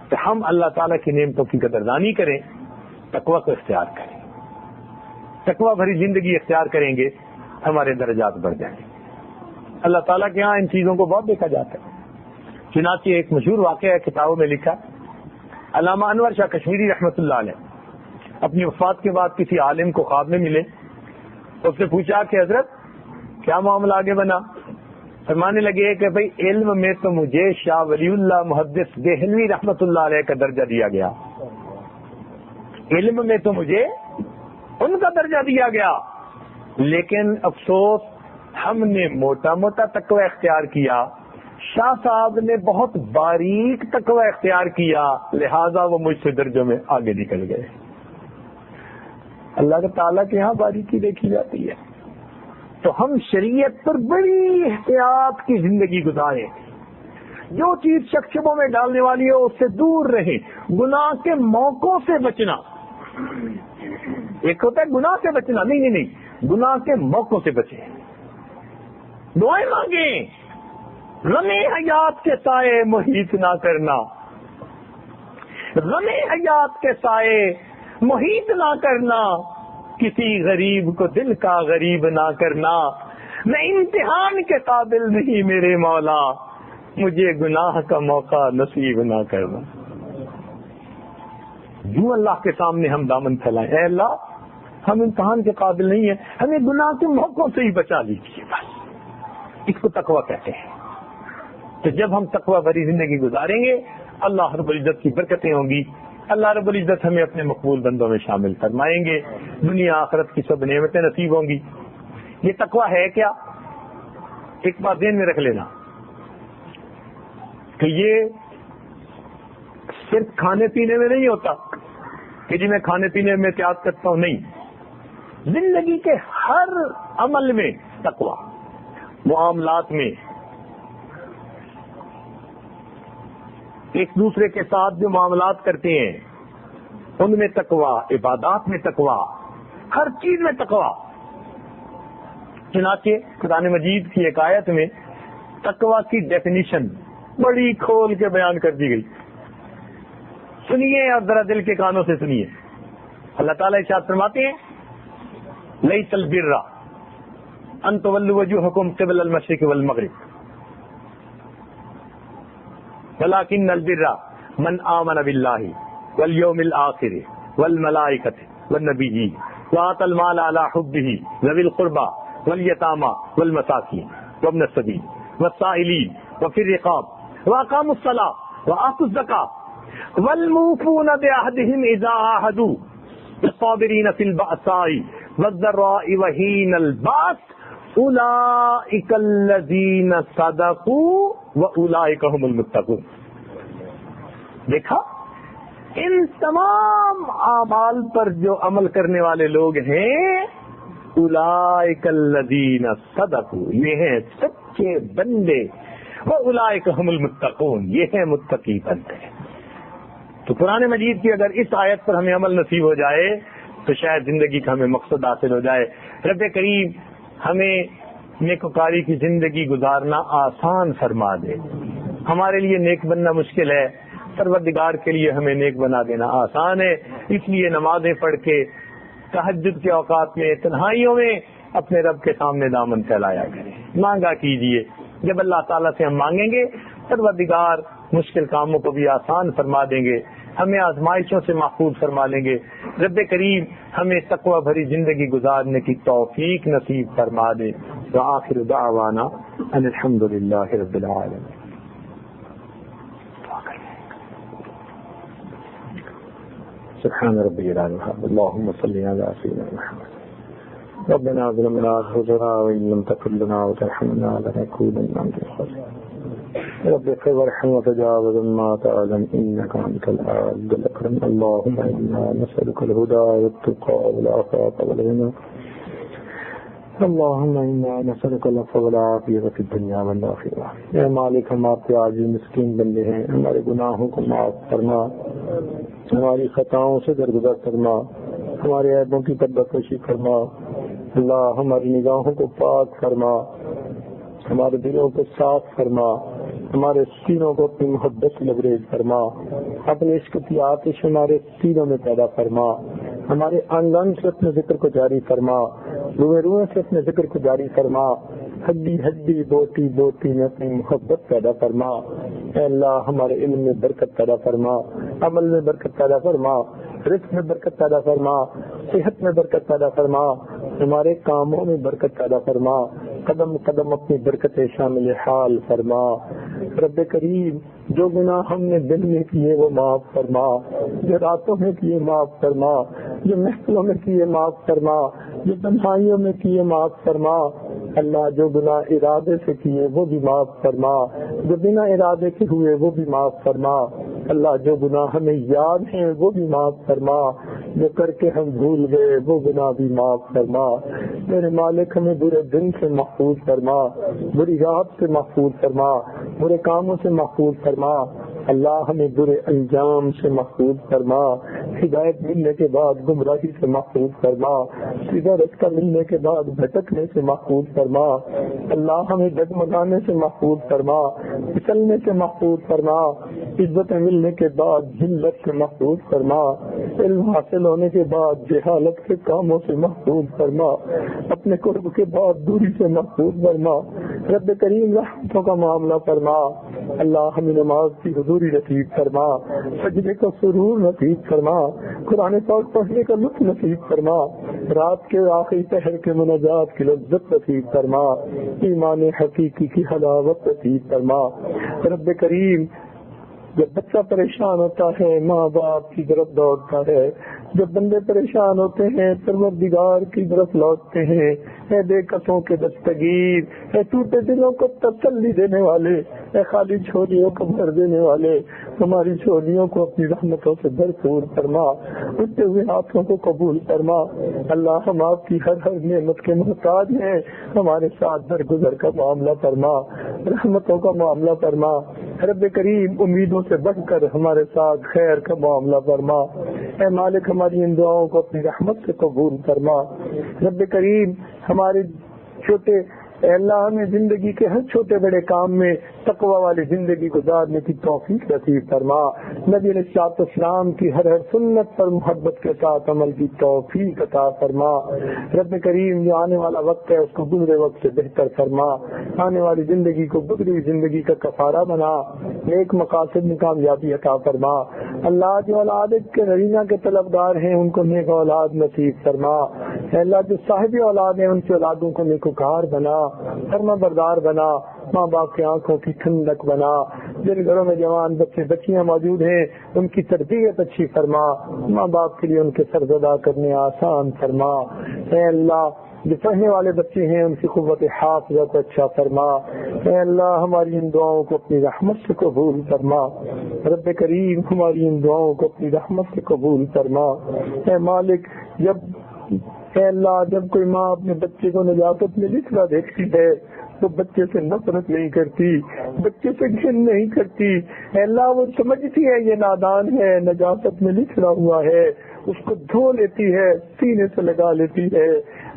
تو ہم اللہ تعالیٰ کی نعمتوں کی قدردانی کریں، تقوی کو اختیار کریں، تقوی بھری زندگی اختیار کریں گے، ہمارے درجات بڑھ جائیں گے۔ اللہ تعالیٰ کے ہاں ان چیزوں کو بہت دیکھا جاتا ہے۔ چنانچہ ایک مشہور واقعہ ہے، کتابوں میں لکھا، علامہ انور شاہ کشمیری رحمۃ اللہ علیہ اپنی وفات کے بعد کسی عالم کو خواب میں ملے، اس سے پوچھا کہ حضرت کیا معاملہ آگے بنا؟ فرمانے لگے کہ بھئی علم میں تو مجھے شاہ ولی اللہ محدث دہلوی رحمۃ اللہ علیہ کا درجہ دیا گیا، علم میں تو مجھے ان کا درجہ دیا گیا، لیکن افسوس ہم نے موٹا موٹا تقوی اختیار کیا، شاہ صاحب نے بہت باریک تقوی اختیار کیا، لہذا وہ مجھ سے درجوں میں آگے نکل گئے۔ اللہ تعالیٰ کے یہاں باریکی دیکھی جاتی ہے۔ تو ہم شریعت پر بڑی احتیاط کی زندگی گزاریں، جو چیز شکشبوں میں ڈالنے والی ہو اس سے دور رہیں، گناہ کے موقعوں سے بچنا، ایک ہوتا ہے گناہ سے بچنا، نہیں، گناہ کے موقعوں سے بچیں، دعائیں مانگیں، غم حیات کے سائے محیط نہ کرنا، غم حیات کے سائے محیط نہ کرنا، کسی غریب کو دل کا غریب نہ کرنا، میں امتحان کے قابل نہیں میرے مولا، مجھے گناہ کا موقع نصیب نہ کرنا۔ جو اللہ کے سامنے ہم دامن پھیلائیں، اے اللہ ہم امتحان کے قابل نہیں ہیں، ہمیں گناہ کے موقعوں سے ہی بچا لیجیے، بس اس کو تقوی کہتے ہیں۔ تو جب ہم تقوی بھری زندگی گزاریں گے، اللہ رب العزت کی برکتیں ہوں گی، اللہ رب العزت ہمیں اپنے مقبول بندوں میں شامل فرمائیں گے، دنیا آخرت کی سب نعمتیں نصیب ہوں گی۔ یہ تقوی ہے کیا؟ ایک بات ذہن میں رکھ لینا کہ یہ صرف کھانے پینے میں نہیں ہوتا کہ جی میں کھانے پینے میں احتیاط کرتا ہوں، نہیں، زندگی کے ہر عمل میں تقوی، معاملات میں، ایک دوسرے کے ساتھ جو معاملات کرتے ہیں ان میں تقوی، عبادات میں تقوی، ہر چیز میں تقوی۔ چنانچہ قرآن مجید کی ایک آیت میں تقوی کی ڈیفینیشن بڑی کھول کے بیان کر دی گئی، سنیے اور ذرا دل کے کانوں سے سنیے۔ اللہ تعالیٰ ارشاد فرماتے ہیں لیس البر ان تولوا وجوہکم قبل المشرق والمغرب ولكن البر من آمن بالله واليوم الآخر والملائكة والنبيين وآتى المال على حبه ذوي القربى واليتامى والمساكين وابن السبيل والسائلين وفي الرقاب وأقاموا الصلاة وآتوا الزكاة والموفون بعهدهم إذا عاهدوا الصابرين في البأساء والضراء وحين البأس اولئک الذین صدقوا واولئک هم المتقون۔ دیکھا، ان تمام اعمال پر جو عمل کرنے والے لوگ ہیں، اولئک الذین صدقوا، یہ ہیں سچے بندے، واولئک هم المتقون، یہ ہیں متقی بندے۔ تو قرآن مجید کی اگر اس آیت پر ہمیں عمل نصیب ہو جائے تو شاید زندگی کا ہمیں مقصد حاصل ہو جائے۔ رب کریم ہمیں نیکوکاری کی زندگی گزارنا آسان فرما دے۔ ہمارے لیے نیک بننا مشکل ہے، پروردگار کے لیے ہمیں نیک بنا دینا آسان ہے۔ اس لیے نمازیں پڑھ کے تہجد کے اوقات میں، تنہائیوں میں اپنے رب کے سامنے دامن پھیلایا کریں، مانگا کیجئے۔ جب اللہ تعالیٰ سے ہم مانگیں گے، پروردگار مشکل کاموں کو بھی آسان فرما دیں گے، ہمیں آزمائشوں سے محفوظ فرما لیں گے۔ رب کریم ہمیں تقوی بھری زندگی گزارنے کی توفیق نصیب فرما دے۔ وآخر دعوانا ان الحمد للہ رب العالمین. سبحان ربی العظیم. اللهم صل علی سیدنا محمد. ربنا ظلمنا انفسنا وان لم تغفر لنا وترحمنا لنكونن من الخاسرين. رب اغفر وارحم وتجاوز ما تعلم انك انت العز الاكرم. اللهم انا نسالك الهدى والتقى والعفاف والغنى. اللهم انا نسالك العفو والعافیہ فی الدنیا والآخرہ. اے مالک ہم آپ کے عاجز مسکین بندے ہیں، ہمارے گناہوں کو معاف فرما، ہماری خطاؤں سے درگزر فرما، ہمارے عیبوں کی پردہ پوشی فرما. اللہ ہماری نگاہوں کو پاک فرما، ہمارے دلوں کو صاف فرما، ہمارے سینوں کو اپنی محبت سے لبریز فرما، اپنے عشق کی آتش ہمارے سینوں میں پیدا فرما، ہمارے انگ انگ سے اپنے ذکر کو جاری فرما، روئے روئے سے اپنے ذکر کو جاری فرما، ہڈی ہڈی بوٹی بوٹی میں اپنی محبت پیدا فرما. اے اللہ ہمارے علم میں برکت پیدا فرما، عمل میں برکت پیدا فرما، رزق میں برکت پیدا فرما، صحت میں برکت پیدا فرما، ہمارے کاموں میں برکت پیدا فرما، قدم قدم اپنی برکت شامل حال فرما. رب کریم جو گناہ ہم نے دن میں کیے وہ معاف فرما، جو راتوں میں کیے معاف فرما، جو محفلوں میں کیے معاف فرما، جو تنہائیوں میں کیے معاف فرما. اللہ جو گناہ ارادے سے کیے وہ بھی معاف فرما، جو بنا ارادے کے ہوئے وہ بھی معاف فرما. اللہ جو گناہ ہمیں یاد ہیں وہ بھی معاف فرما، جو کر کے ہم بھول گئے وہ گناہ بھی معاف فرما. میرے مالک ہمیں برے دن سے محفوظ فرما، بری رات سے محفوظ فرما، برے کاموں سے محفوظ فرما. اللہ ہمیں برے انجام سے محفوظ فرما، ہدایت ملنے کے بعد گمراہی سے محفوظ فرما، سیدھا رستہ ملنے کے بعد بھٹکنے سے محفوظ فرما. اللہ ہمیں ڈگمگانے سے محفوظ فرما، پھسلنے سے محفوظ فرما، عزتیں ملنے کے بعد ذلت سے محفوظ فرما، علم حاصل ہونے کے بعد جہالت کے کاموں سے محفوظ فرما، اپنے قرب کے بعد دوری سے محفوظ فرما. رب کریم رحمتوں کا معاملہ فرما. اللہ ہمیں نماز کی حضوری نصیب فرما، سجدے کا سرور نصیب فرما، قرآن پاک پڑھنے کا لطف نصیب فرما، رات کے آخری پہر کے مناجات کی لذت نصیب فرما، ایمان حقیقی کی حلاوت نصیب فرما. رب کریم جب بچہ پریشان ہوتا ہے ماں باپ کی طرف دوڑتا ہے، جب بندے پریشان ہوتے ہیں پروردگار کی طرف لوٹتے ہیں. اے بے کسوں کے دستگیر، اے ٹوٹے دلوں کو تسلی دینے والے، اے خالی جھولیوں کو بھر دینے والے، ہماری جھولیوں کو اپنی رحمتوں سے بھرپور فرما، اٹھتے ہوئے ہاتھوں کو قبول فرما. اللہ ہم آپ کی ہر ہر نعمت کے محتاج ہیں، ہمارے ساتھ درگزر کا معاملہ فرما، رحمتوں کا معاملہ فرما. رب کریم امیدوں سے بڑھ کر ہمارے ساتھ خیر کا معاملہ فرما. اے مالک ہماری ان دعاؤں کو اپنی رحمت سے قبول فرما. رب کریم ہمارے چھوٹے اے اللہ ہمیں زندگی کے ہر چھوٹے بڑے کام میں تقوی والی زندگی گزارنے کی توفیق نصیب فرما. نبی علیہ السلام کی ہر ہر سنت پر محبت کے ساتھ عمل کی توفیق عطا فرما. رب کریم جو آنے والا وقت ہے اس کو گزرے وقت سے بہتر فرما، آنے والی زندگی کو گزری زندگی کا کفارہ بنا، نیک مقاصد میں کامیابی عطا فرما. اللہ جو اولاد کے نرینہ کے طلبگار ہیں ان کو نیک اولاد نصیب فرما. اے اللہ جو صاحب اولاد ہیں ان کی اولادوں کو نیکوکار بنا، فرما بردار بنا، ماں باپ کی آنکھوں کی ٹھنڈک بنا. جن گھروں میں جوان بچے بچیاں موجود ہیں ان کی تربیت اچھی فرما، ماں باپ کے لیے ان کے سر ادا کرنے آسان فرما. اے اللہ جو پڑھنے والے بچے ہیں ان کی قوت حافظہ کو اچھا فرما. اے اللہ ہماری ان دعاؤں کو اپنی رحمت سے قبول فرما. رب کریم ہماری ان دعاؤں کو اپنی رحمت سے قبول فرما. اے مالک اے اللہ جب کوئی ماں اپنے بچے کو نجاست میں لکھنا دیکھتی ہے تو بچے سے نفرت نہیں کرتی، بچے سے گھن نہیں کرتی. اے اللہ وہ سمجھتی ہے یہ نادان ہے، نجاست میں لکھنا ہوا ہے، اس کو دھو لیتی ہے، سینے سے لگا لیتی ہے.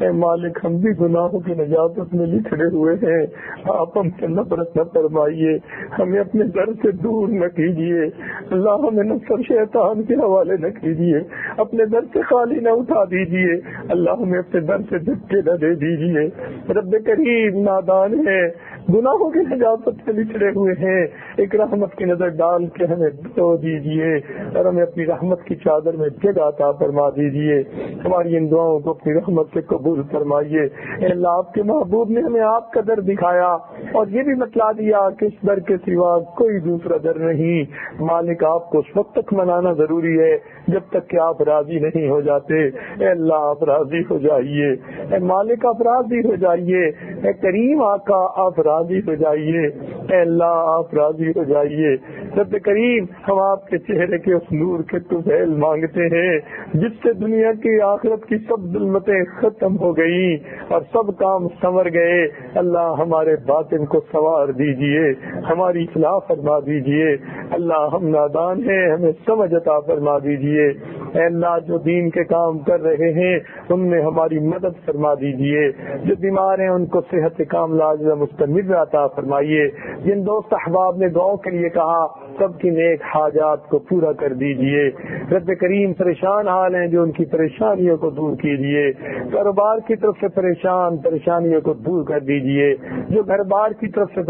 اے مالک ہم بھی گناہوں کی نجاست میں لکھڑے ہوئے ہیں، آپ ہم سے نفرت نہ فرمائیے، ہمیں اپنے در سے دور نہ کیجیے. اللہ ہمیں نفس اور شیطان کے حوالے نہ کیجیے، اپنے در سے خالی نہ اٹھا دیجیے. اللہ ہمیں اپنے در سے دھکے نہ دے دیجیے. رب کریم نادان ہے، گناہوں کی نجاست کے لیے چڑے ہوئے ہیں، ایک رحمت کی نظر ڈال کے ہمیں دھو دیجیے اور ہمیں اپنی رحمت کی چادر میں جگہ عطا فرما دیجیے، ہماری ان دعاؤں کو اپنی رحمت سے قبول فرمائیے۔ اے اللہ، آپ کے محبوب نے ہمیں آپ کا در دکھایا اور یہ بھی بتلا دیا کہ اس در کے سوا کوئی دوسرا در نہیں۔ مالک، آپ کو اس وقت تک منانا ضروری ہے جب تک کہ آپ راضی نہیں ہو جاتے۔ اے اللہ، آپ راضی ہو جائیے، اے مالک آپ راضی ہو جائیے، اے کریم آقا آپ راضی ہو جائیے، اے اللہ آپ راضی ہو جائیے۔ رب کریم، ہم آپ کے چہرے کے اس نور کے طفیل مانگتے ہیں جس سے دنیا کی آخرت کی سب ظلمتیں ختم ہو گئی اور سب کام سنور گئے۔ اللہ ہمارے باطن کو سنوار دیجئے، ہماری اصلاح فرما دیجئے۔ اللہ ہم نادان ہیں، ہمیں سمجھ عطا فرما دیجئے۔ اے اللہ، جو دین کے کام کر رہے ہیں ان میں ہماری مدد فرما دیجئے، جو بیمار ہیں ان کو صحت کاملہ عاجلہ مستمر عطا فرمائیے۔ جن دوست احباب نے دعاؤں کے لیے کہا سب کی نیک حاجات کو پورا کر دیجئے۔ رب کریم، پریشان حال ہیں جو ان کی پریشانیوں کو دور کیجئے، کاروبار کی طرف سے پریشانیوں کو دور کر دیجئے، جو گھر بار کی طرف سے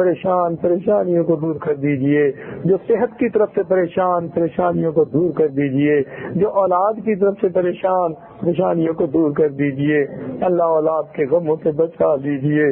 پریشانیوں کو دور کر دیجئے، جو صحت کی طرف سے پریشانیوں کو دور کر دیجئے، جو اولاد کی طرف سے پریشانیوں کو دور کر دیجئے۔ اللہ اولاد کے غموں سے بچا لیجئے،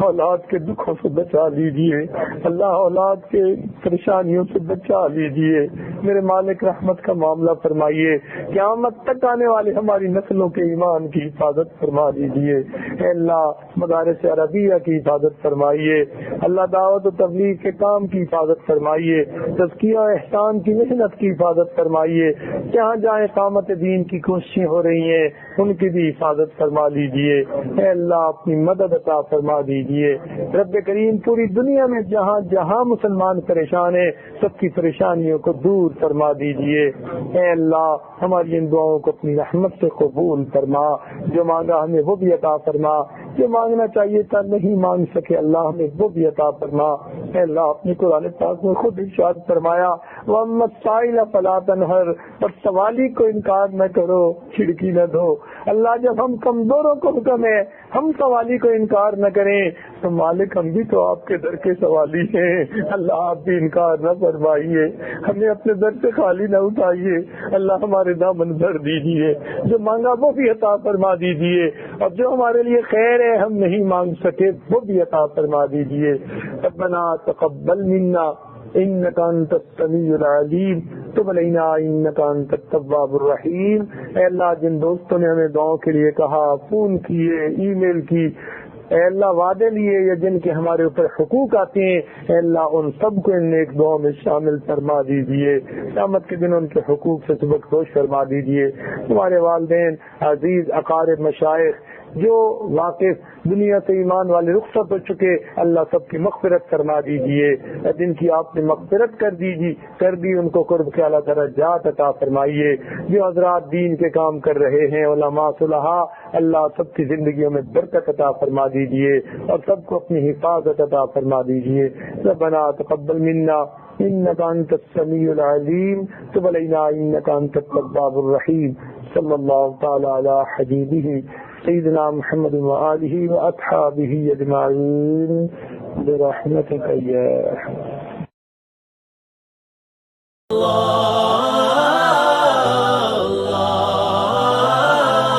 اولاد کے دکھوں سے بچا لیجئے، اللہ اولاد کے پریشانیوں سے بچا لیجئے۔ میرے مالک، رحمت کا معاملہ فرمائیے، قیامت تک آنے والے ہماری نسلوں کے ایمان کی حفاظت فرما دیجئے۔ اے اللہ، مدارس عربیہ کی حفاظت فرمائیے، اللہ دعوت و تبلیغ کے کام کی حفاظت فرمائیے، تزکیہ و احسان کی محنت کی حفاظت فرمائیے، جہاں جہاں اقامت دین کی کوششیں ہو رہی ہیں ان کی بھی حفاظت فرما لیجئے۔ اے اللہ، اپنی مدد عطا فرما دیجئے۔ رب کریم، پوری دنیا میں جہاں جہاں مسلمان پریشان ہیں سب کی پریشانیوں کو دور فرما دیجئے۔ اے اللہ، ہماری ان دعاؤں کو اپنی رحمت سے قبول فرما، جو مانگا ہمیں وہ بھی عطا فرما، جو مانگنا چاہیے تھا نہیں مانگ سکے اللہ ہمیں وہ بھی عطا فرما۔ اے اللہ، اپنی قرآن پاک میں خود ارشاد فرمایا، وَأَمَّا السَّائِلَ فَلَا تَنْهَرْ، اور سوالی کو انکار نہ کرو، کھڑکی نہ دو۔ اللہ، جب ہم کمزوروں کو حکم ہے ہم سوالی کو انکار نہ کریں تو مالک ہم بھی تو آپ کے در کے سوالی ہیں، اللہ آپ بھی انکار نہ فرمائیے، ہمیں اپنے در سے خالی نہ اٹھائیے، اللہ ہمارے دامن بھر دیجیے، جو مانگا وہ بھی عطا فرما دیجیے، اور جو ہمارے لیے خیر ہے ہم نہیں مانگ سکے وہ بھی عطا فرما دیجیے۔ ربنا تقبل منا انک انت السمیع العلیم تب علینا انک انت التواب الرحیم۔ اے اللہ، جن دوستوں نے ہمیں دعاؤں کے لیے کہا، فون کیے، ای میل کی، اے اللہ وعدے لیے یا جن کے ہمارے اوپر حقوق آتے ہیں، اے اللہ ان سب کو ان نیک دعاؤں میں شامل فرما دیجیے۔ قیامت کے دن ان کے حقوق سے سبق خوش فرما دیجیے۔ ہمارے والدین، عزیز، اقارب، مشائخ جو واقف دنیا سے ایمان والے رخصت ہو چکے، اللہ سب کی مغفرت فرما دیجیے۔ جن کی آپ نے مغفرت کر دی ان کو قرب کے اعلیٰ درجات عطا فرمائیے۔ جو حضرات دین کے کام کر رہے ہیں، علماء صلحاء، اللہ سب کی زندگیوں میں برکت عطا فرما دیجیے اور سب کو اپنی حفاظت عطا فرما دیجیے۔ ربنا تقبل منا انک انت السمیع العلیم تب علینا انک انت التواب الرحیم۔ صلی اللہ تعالی علی حبیبہ سیدنا محمد وآلہ وأصحابہ اجمعین برحمتک یا ارحم۔